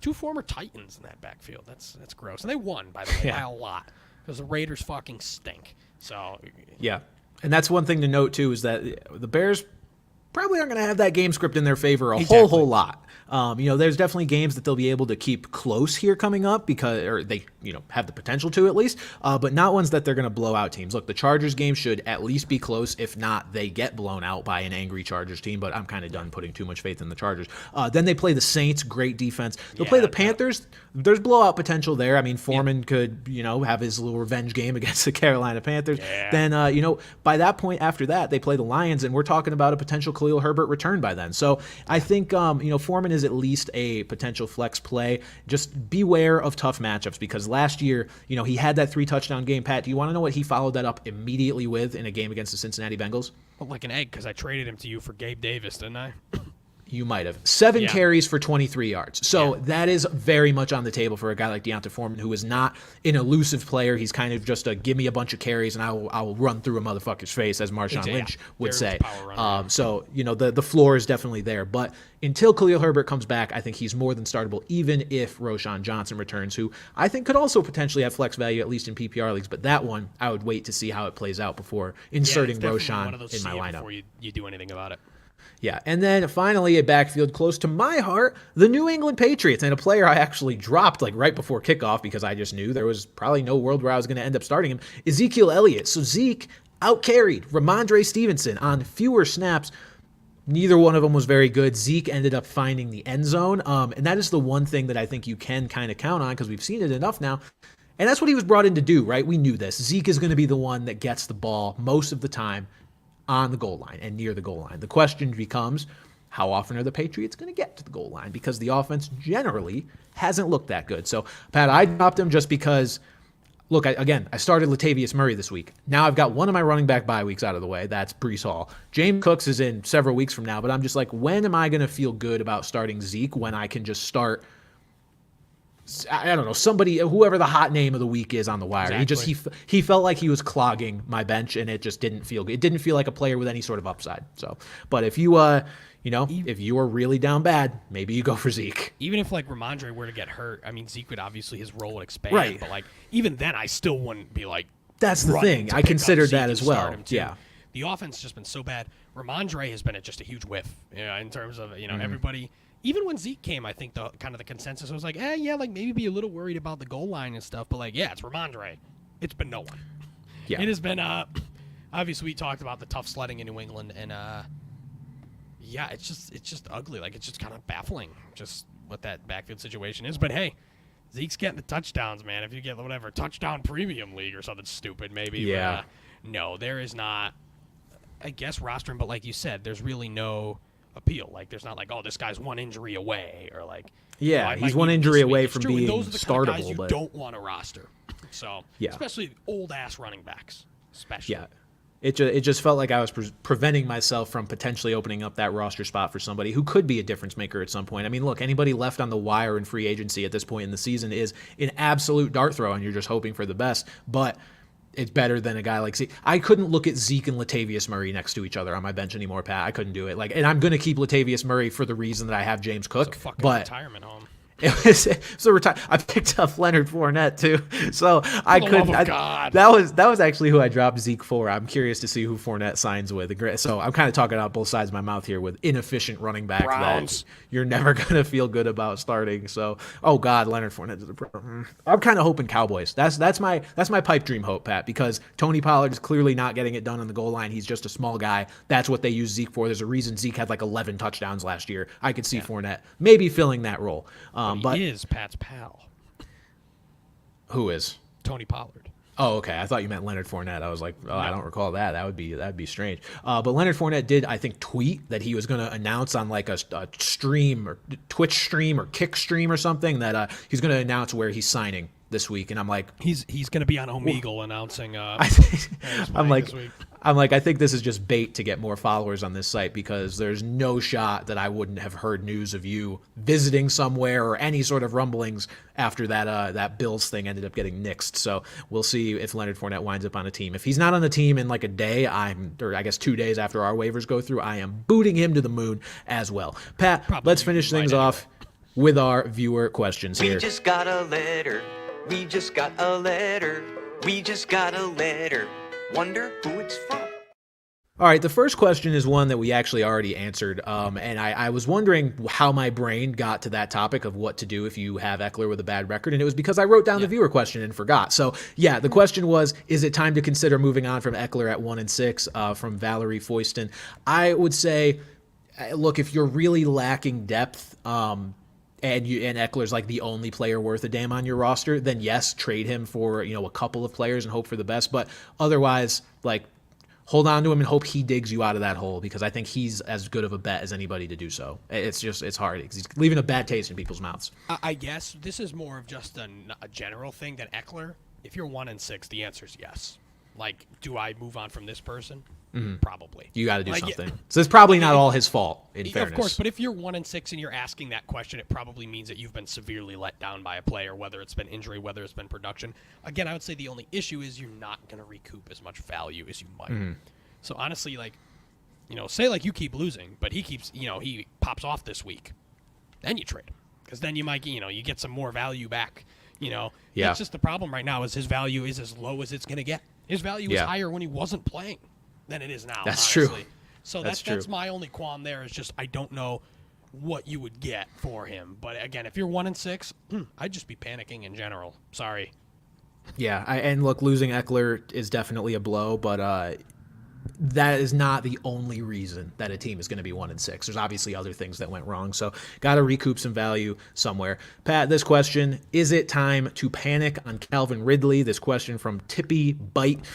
2 former Titans in that backfield, that's gross. And they won, by the way, by a lot, because the Raiders fucking stink. So yeah, and that's one thing to note, too, is that the Bears probably aren't going to have that game script in their favor a whole lot. There's definitely games that they'll be able to keep close here coming up or they, have the potential to at least, but not ones that they're going to blow out teams. Look, the Chargers game should at least be close. If not, they get blown out by an angry Chargers team, but I'm kind of done putting too much faith in the Chargers. Then they play the Saints, great defense. They'll play the Panthers. There's blowout potential there. I mean, Foreman could, have his little revenge game against the Carolina Panthers. Yeah. Then, by that point after that, they play the Lions, and we're talking about a potential Khalil Herbert return by then. So I think, Foreman is at least a potential flex play. Just beware of tough matchups, because last year, he had that 3-touchdown game. Pat, do you want to know what he followed that up immediately with in a game against the Cincinnati Bengals? Well, like an egg, because I traded him to you for Gabe Davis, didn't I? You might have. 7 carries for 23 yards. So that is very much on the table for a guy like Deonta Foreman, who is not an elusive player. He's kind of just a give me a bunch of carries and I will run through a motherfucker's face, as Marshawn Lynch would say. So, the floor is definitely there. But until Khalil Herbert comes back, I think he's more than startable, even if Roshan Johnson returns, who I think could also potentially have flex value, at least in PPR leagues. But that one, I would wait to see how it plays out before inserting Roshan in my lineup. Before you do anything about it. Yeah, and then finally a backfield close to my heart, the New England Patriots, and a player I actually dropped right before kickoff because I just knew there was probably no world where I was going to end up starting him, Ezekiel Elliott. So Zeke out-carried Ramondre Stevenson on fewer snaps. Neither one of them was very good. Zeke ended up finding the end zone, and that is the one thing that I think you can kind of count on because we've seen it enough now. And that's what he was brought in to do, right? We knew this. Zeke is going to be the one that gets the ball most of the time on the goal line and near the goal line. The question becomes, how often are the Patriots going to get to the goal line? Because the offense generally hasn't looked that good. So, Pat, I dropped him just because, look, I started Latavius Murray this week. Now I've got one of my running back bye weeks out of the way. That's Breece Hall. James Cooks is in several weeks from now, but I'm just like, when am I going to feel good about starting Zeke when I can just start, I don't know, somebody, whoever the hot name of the week is on the wire. Exactly. He felt like he was clogging my bench, and it just didn't feel good. It didn't feel like a player with any sort of upside. So, but if you if you are really down bad, maybe you go for Zeke. Even if Ramondre were to get hurt, I mean, Zeke would obviously, his role would expand. Right. But even then, I still wouldn't be that's the thing. I considered that as well. Yeah. The offense has just been so bad. Ramondre has been just a huge whiff. In terms of everybody. Even when Zeke came, I think the consensus was maybe be a little worried about the goal line and stuff. But it's Ramondre. It's been no one. Yeah. It has been obviously we talked about the tough sledding in New England, and yeah, it's just ugly. Like, it's just kind of baffling just what that backfield situation is. But hey, Zeke's getting the touchdowns, man. If you get whatever touchdown premium league or something stupid, maybe. Yeah. But, no, there is not. I guess rostering, but like you said, there's really no appeal. Like, there's not like, oh, this guy's one injury away, or like, yeah, I he's might one need him injury this week. away It's from true, and being those are the kind of guys startable. you But don't want to roster. So, Yeah. especially old ass running backs, especially. yeah, it just felt like I was preventing myself from potentially opening up that roster spot for somebody who could be a difference maker at some point. I mean, look, anybody left on the wire in free agency at this point in the season is an absolute dart throw, and you're just hoping for the best. But it's better than a guy like Zeke. I couldn't look at Zeke and Latavius Murray next to each other on my bench anymore, Pat. I couldn't do it. Like, and I'm going to keep Latavius Murray for the reason that I have James Cook. It's a fucking but retirement home. it was so I picked up Leonard Fournette too, so I the couldn't. love of God. That was actually who I dropped Zeke for. I'm curious to see who Fournette signs with. So I'm kind of talking out both sides of my mouth here with inefficient running back Browns. that you're never gonna feel good about starting. So, oh God, Leonard Fournette. I'm kind of hoping Cowboys. That's my pipe dream hope, Pat, because Tony Pollard is clearly not getting it done on the goal line. He's just a small guy. That's what they use Zeke for. There's a reason Zeke had like 11 touchdowns last year. I could see Fournette maybe filling that role. But he is Pat's pal, who is? Tony Pollard. Oh, okay. I thought you meant Leonard Fournette. I was like, oh, I don't recall that. That'd be strange. But Leonard Fournette did, I think, tweet that he was going to announce on like a stream or Twitch stream or Kick stream or something that he's going to announce where he's signing this week. And I'm like, He's going to be on Omegle announcing. I'm like, I think this is just bait to get more followers on this site, because there's no shot that I wouldn't have heard news of you visiting somewhere or any sort of rumblings after that Bills thing ended up getting nixed. So we'll see if Leonard Fournette winds up on a team. If he's not on the team in like a day, or I guess 2 days after our waivers go through, I am booting him to the moon as well. Pat, let's finish things off with our viewer questions here. We just got a letter. We just got a letter. We just got a letter. Wonder who it's from. All right, the first question is one that we actually already answered, and I was wondering how my brain got to that topic of what to do if you have Eckler with a bad record, and it was because I wrote down the viewer question and forgot. So, yeah, the question was, is it time to consider moving on from Eckler at 1-6, from Valerie Foyston? I would say, look, if you're really lacking depth, and Eckler's like the only player worth a damn on your roster, then yes, trade him for a couple of players and hope for the best. But otherwise, like, hold on to him and hope he digs you out of that hole, because I think he's as good of a bet as anybody to do so. It's hard. He's leaving a bad taste in people's mouths. I guess this is more of just a general thing than Eckler. If you're 1-6, the answer is yes. Like, do I move on from this person? Probably. You got to do something. So it's probably not all his fault, in fairness. Of course, but if you're 1-6 and you're asking that question, it probably means that you've been severely let down by a player, whether it's been injury, whether it's been production. Again, I would say the only issue is you're not going to recoup as much value as you might. So honestly, like, say like you keep losing, but he keeps, he pops off this week, then you trade him, because then you might, you get some more value back. Yeah. That's just the problem right now, is his value is as low as it's going to get. His value was higher when he wasn't playing than it is now. That's honestly. true. So that's my only qualm there, is just I don't know what you would get for him. But again, if you're 1-6, I'd just be panicking in general. Sorry. Yeah, and look, losing Eckler is definitely a blow, but that is not the only reason that a team is going to be 1-6. There's obviously other things that went wrong, so got to recoup some value somewhere. Pat, this question: is it time to panic on Calvin Ridley? This question from Tippy Bite.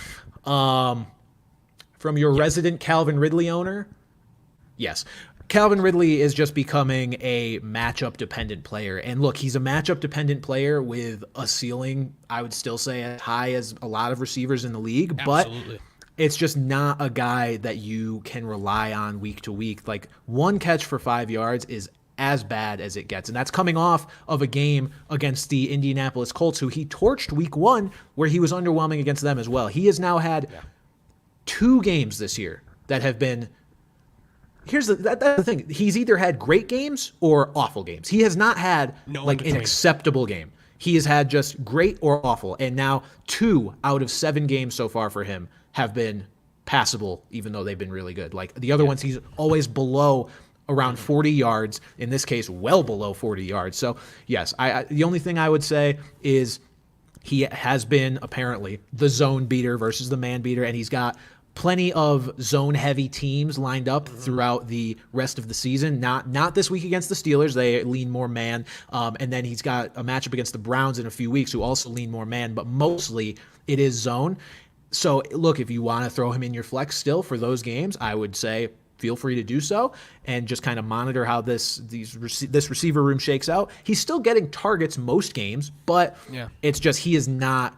From your resident Calvin Ridley owner? Yes. Calvin Ridley is just becoming a matchup-dependent player. And look, he's a matchup-dependent player with a ceiling, I would still say, as high as a lot of receivers in the league. Absolutely. But it's just not a guy that you can rely on week to week. Like, one catch for 5 yards is as bad as it gets. And that's coming off of a game against the Indianapolis Colts, who he torched week 1, where he was underwhelming against them as well. He has now had 2 games this year that have been... That's the thing. He's either had great games or awful games. He has not had an acceptable game. He has had just great or awful. And now 2 out of 7 games so far for him have been passable, even though they've been really good. Like, the other ones, he's always below around 40 yards. In this case, well below 40 yards. So, yes, the only thing I would say is he has been, apparently, the zone beater versus the man beater, and he's got plenty of zone-heavy teams lined up throughout the rest of the season. Not this week against the Steelers. They lean more man. And then he's got a matchup against the Browns in a few weeks who also lean more man, but mostly it is zone. So, look, if you want to throw him in your flex still for those games, I would say feel free to do so and just kind of monitor how this receiver room shakes out. He's still getting targets most games, but it's just he's not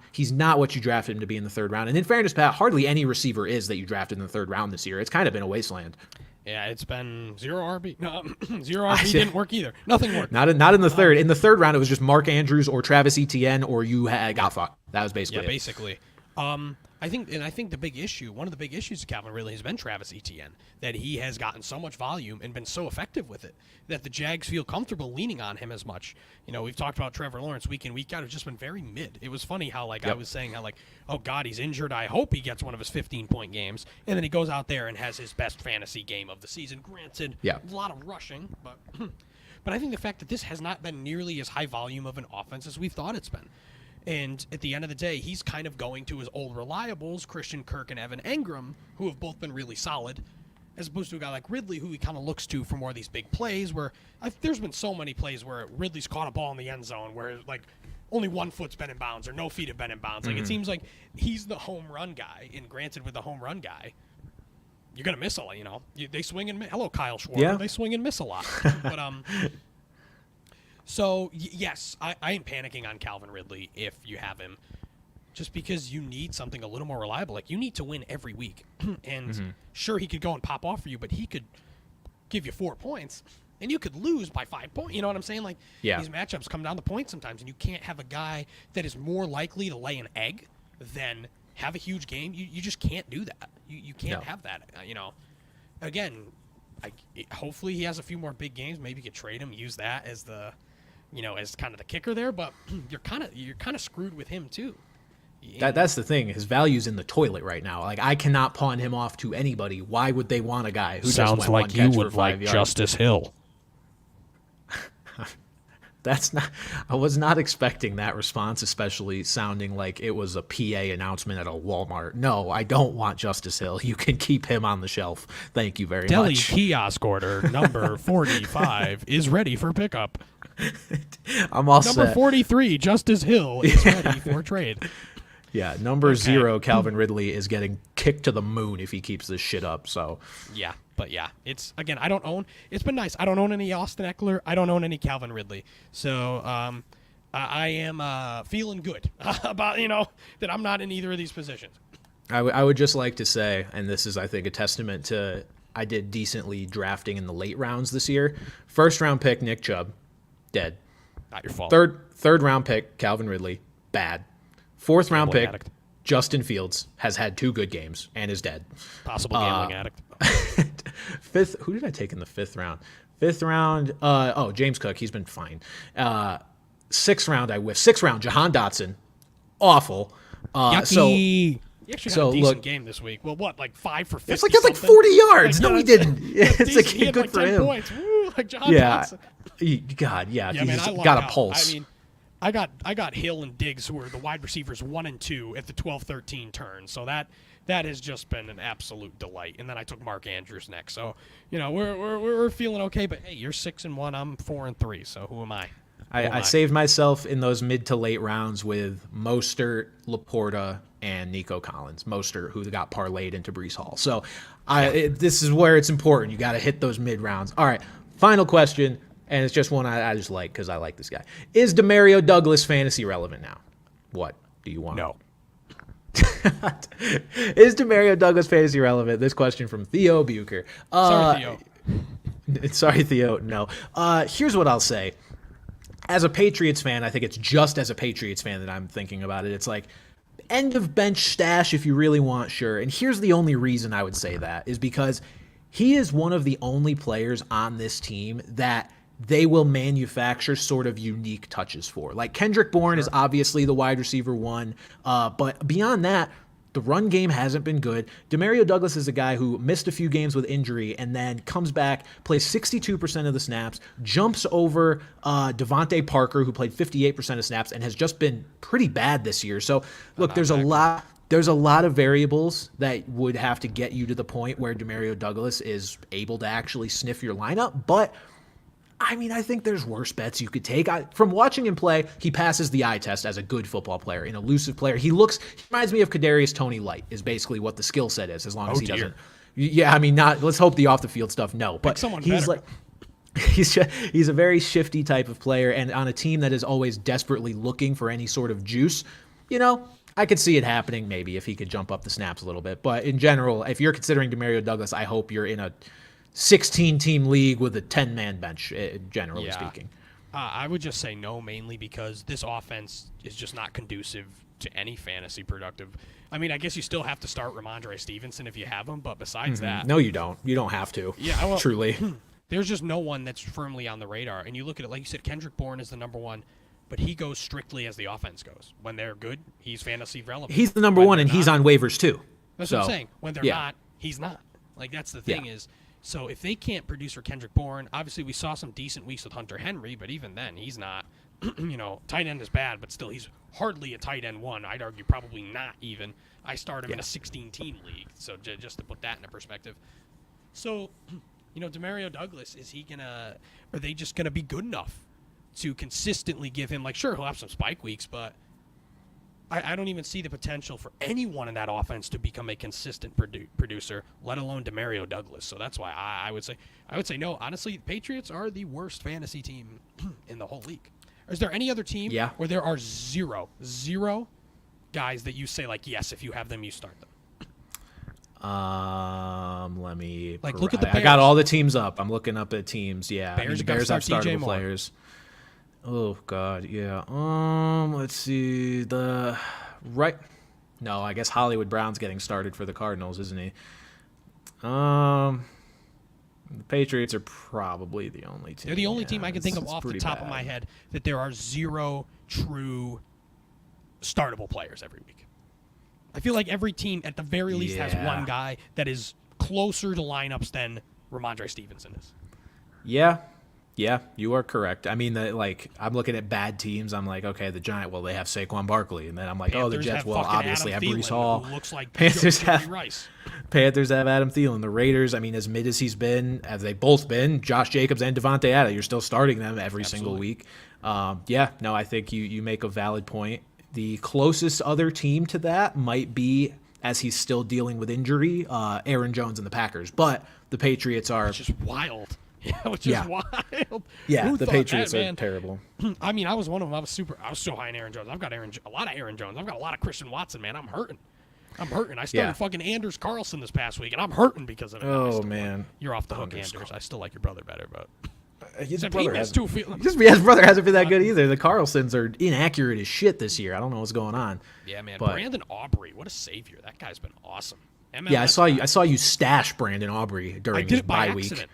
what you drafted him to be in the third round. And in fairness, Pat, hardly any receiver is that you drafted in the third round this year. It's kind of been a wasteland. Yeah, it's been zero RB. No, zero RB didn't work either. Nothing worked. Not in the third. In the third round, it was just Mark Andrews or Travis Etienne, or you got fucked. That was basically it. Basically. I think the big issue, one of the big issues of Calvin Ridley has been Travis Etienne, that he has gotten so much volume and been so effective with it that the Jags feel comfortable leaning on him as much. You know, we've talked about Trevor Lawrence week in, week out. It's just been very mid. It was funny how, I was saying how, oh, God, he's injured. I hope he gets one of his 15-point games. And then he goes out there and has his best fantasy game of the season. Granted, a lot of rushing, but but I think the fact that this has not been nearly as high volume of an offense as we thought it's been. And at the end of the day, he's kind of going to his old reliables, Christian Kirk and Evan Engram, who have both been really solid, as opposed to a guy like Ridley, who he kind of looks to for more of these big plays, where there's been so many plays where Ridley's caught a ball in the end zone where, only one foot's been in bounds or no feet have been in bounds. It seems like he's the home run guy, and granted, with the home run guy, you're going to miss a lot, They swing and miss. Hello, Kyle Schwarber. Yeah. They swing and miss a lot. But, So, yes, I am panicking on Calvin Ridley if you have him, just because you need something a little more reliable. You need to win every week. And sure, he could go and pop off for you, but he could give you 4 points, and you could lose by 5 points. You know what I'm saying? These matchups come down to points sometimes, and you can't have a guy that is more likely to lay an egg than have a huge game. You just can't do that. You can't have that. Again, hopefully he has a few more big games. Maybe you could trade him, use that as the... as kind of the kicker there, but you're kind of screwed with him too. That's the thing. His value's in the toilet right now. I cannot pawn him off to anybody. Why would they want a guy who sounds just went like one you catch would for 5 like yards? Justice Hill? That's not. I was not expecting that response, especially sounding like it was a PA announcement at a Walmart. No, I don't want Justice Hill. You can keep him on the shelf. Thank you very Deli much. kiosk order number 45 is ready for pickup. I'm all Number set. 43, Justice Hill, is ready for trade. Yeah, number 0, Calvin Ridley, is getting kicked to the moon if he keeps this shit up. So yeah, but it's again, I don't own. It's been nice. I don't own any Austin Eckler. I don't own any Calvin Ridley. So I am feeling good about that I'm not in either of these positions. I would just like to say, and this is I think a testament to I did decently drafting in the late rounds this year. First round pick Nick Chubb, dead. Not your fault. Third round pick Calvin Ridley, bad. Fourth round Gambling pick addict. Justin Fields has had 2 good games and is dead. Possible gambling addict. Fifth, who did I take in the 5th round? 5th round, James Cook, he's been fine. 6th round, I whiffed. 6th round, Jahan Dotson, awful. Yucky. He actually had a decent look, game this week. Well, 5 for 50? It's that's like 40 yards. No, he didn't. It's he had good for 10 him. Points. Woo, Jahan Yeah. Dotson. God, yeah. Yeah, He's man, I got a lucked out. pulse. I mean, I got Hill and Diggs, who are the wide receivers 1 and 2 at the 12-13 turn. So that has just been an absolute delight. And then I took Mark Andrews next. So we're feeling okay. But hey, you're 6-1. I'm 4-3. So who am I? I saved myself in those mid to late rounds with Mostert, Laporta, and Nico Collins. Mostert, who got parlayed into Breece Hall. So this is where it's important. You got to hit those mid rounds. All right, final question, and it's just one I just like because I like this guy. Is Demario Douglas fantasy relevant now? What do you want? No. Is Demario Douglas fantasy relevant? This question from Theo Bucher. Sorry, Theo. Sorry, Theo. No. Here's what I'll say. As a Patriots fan, I think it's just as a Patriots fan that I'm thinking about it. It's like end of bench stash if you really want, sure. And here's the only reason I would say that is because he is one of the only players on this team that they will manufacture sort of unique touches for. Like Kendrick Bourne is obviously the wide receiver 1, but beyond that, the run game hasn't been good. Demario Douglas is a guy who missed a few games with injury and then comes back, plays 62% of the snaps, jumps over Devontae Parker, who played 58% of snaps and has just been pretty bad this year. So, look, there's a lot there's a lot of variables that would have to get you to the point where Demario Douglas is able to actually sniff your lineup. But, I mean, I think there's worse bets you could take. From watching him play, he passes the eye test as a good football player, an elusive player. He reminds me of Kadarius Toney Light is basically what the skill set is, as long as he doesn't. Yeah, I mean, let's hope the off-the-field stuff, no. But he's better. He's a very shifty type of player, and on a team that is always desperately looking for any sort of juice, I could see it happening maybe if he could jump up the snaps a little bit. But in general, if you're considering Demario Douglas, I hope you're in a 16-team league with a 10-man bench, generally speaking. I would just say no, mainly because this offense is just not conducive to any fantasy productive. I mean, I guess you still have to start Ramondre Stevenson if you have him, but besides that... No, you don't. You don't have to. Yeah, well, truly. There's just no one that's firmly on the radar. And you look at it, like you said, Kendrick Bourne is the number one, but he goes strictly as the offense goes. When they're good, he's fantasy relevant. He's the number one, and he's on waivers too. That's what I'm saying. When they're not, he's not. Like, that's the thing is, so if they can't produce for Kendrick Bourne, obviously we saw some decent weeks with Hunter Henry, but even then, he's not. Tight end is bad, but still, he's hardly a tight end one. I'd argue probably not even. I start him in a 16-team league, so just to put that into perspective. So... Demario Douglas, are they just going to be good enough to consistently give him, sure, he'll have some spike weeks, but I don't even see the potential for anyone in that offense to become a consistent producer, let alone Demario Douglas. So that's why I would say no. Honestly, the Patriots are the worst fantasy team in the whole league. Is there any other team where there are zero guys that you say, yes, if you have them, you start them? Let me look at the Bears. I got all the teams up. I'm looking up at teams. Yeah, Bears, the Bears have startable DJ players. Oh God, yeah. Let's see No, I guess Hollywood Brown's getting started for the Cardinals, isn't he? The Patriots are probably the only team. They're the only team I can think of off the top of my head that there are zero true startable players every week. I feel like every team, at the very least, has one guy that is closer to lineups than Ramondre Stevenson is. Yeah, you are correct. I mean, I'm looking at bad teams. I'm like, okay, the Giants, well, they have Saquon Barkley. And then I'm like, Panthers the Jets, well, obviously have Breece Hall. Who looks like Panthers have Rice. Panthers have Adam Thielen. The Raiders, I mean, as mid as he's been, as they've both been, Josh Jacobs and Devontae Adams, you're still starting them every single week. I think you make a valid point. The closest other team to that might be, as he's still dealing with injury, Aaron Jones and the Packers. But the Patriots are... Which is wild. Which is wild. Yeah, Who the thought Patriots that, are terrible. I mean, I was one of them. I was so high in Aaron Jones. I've got a lot of Aaron Jones. I've got a lot of Christian Watson, man. I'm hurting. I started fucking Anders Carlson this past week, and I'm hurting because of it. Oh, man. You're off the hook, Anders. I still like your brother better, but... His brother hasn't been that good either. The Carlsons are inaccurate as shit this year. I don't know what's going on. Yeah, man. But Brandon Aubrey, what a savior. That guy's been awesome. MLS I saw you stash Brandon Aubrey during his bye week.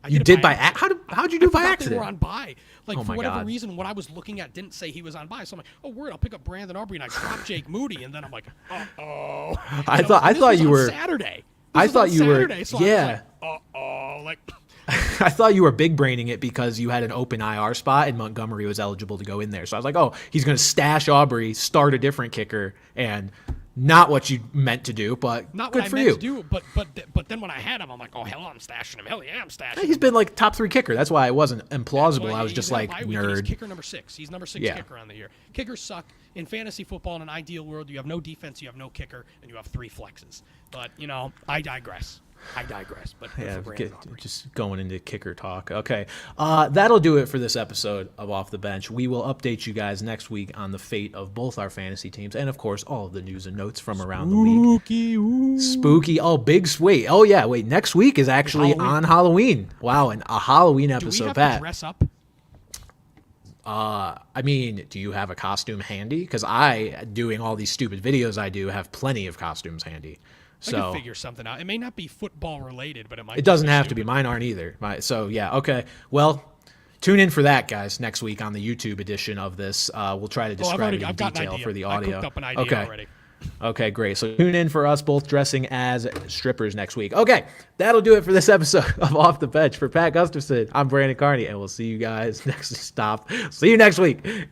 You did by accident? How'd you do by accident? They were on bye. For whatever reason, what I was looking at didn't say he was on bye. So I'm like, oh, word, I'll pick up Brandon Aubrey, and I drop Jake Moody, and then I'm like, uh-oh. I thought you were Saturday. I thought you were so yeah. Uh-oh, I thought you were big braining it because you had an open IR spot and Montgomery was eligible to go in there. So I was like, oh, he's going to stash Aubrey, start a different kicker, and not what you meant to do, but not good what for I meant you. to do, but then when I had him, I'm like, oh, hell, I'm stashing him. Hell yeah, I'm stashing him. He's been top 3 kicker. That's why it wasn't implausible. I was just like, nerd. He's kicker number 6. He's number 6 kicker on the year. Kickers suck. In fantasy football, in an ideal world, you have no defense, you have no kicker, and you have 3 flexes. But, I digress. But just going into kicker talk. Okay, that'll do it for this episode of Off the Bench. We will update you guys next week on the fate of both our fantasy teams and, of course, all of the news and notes from around the league. Spooky. Oh, big wait. Oh, yeah. Wait, next week is actually on Halloween. Wow, and a Halloween episode. Do we have to dress up? I mean, do you have a costume handy? Because doing all these stupid videos I do, have plenty of costumes handy. So, I can figure something out. It may not be football related, but it might. It doesn't have to be. Mine aren't either. Okay. Well, tune in for that, guys, next week on the YouTube edition of this. We'll try to describe it in detail for the audio. I cooked up an idea already. Okay, great. So tune in for us both dressing as strippers next week. Okay, that'll do it for this episode of Off the Bench. For Pat Gustafson, I'm Brandon Carney, and we'll see you guys next stop. See you next week. Bye.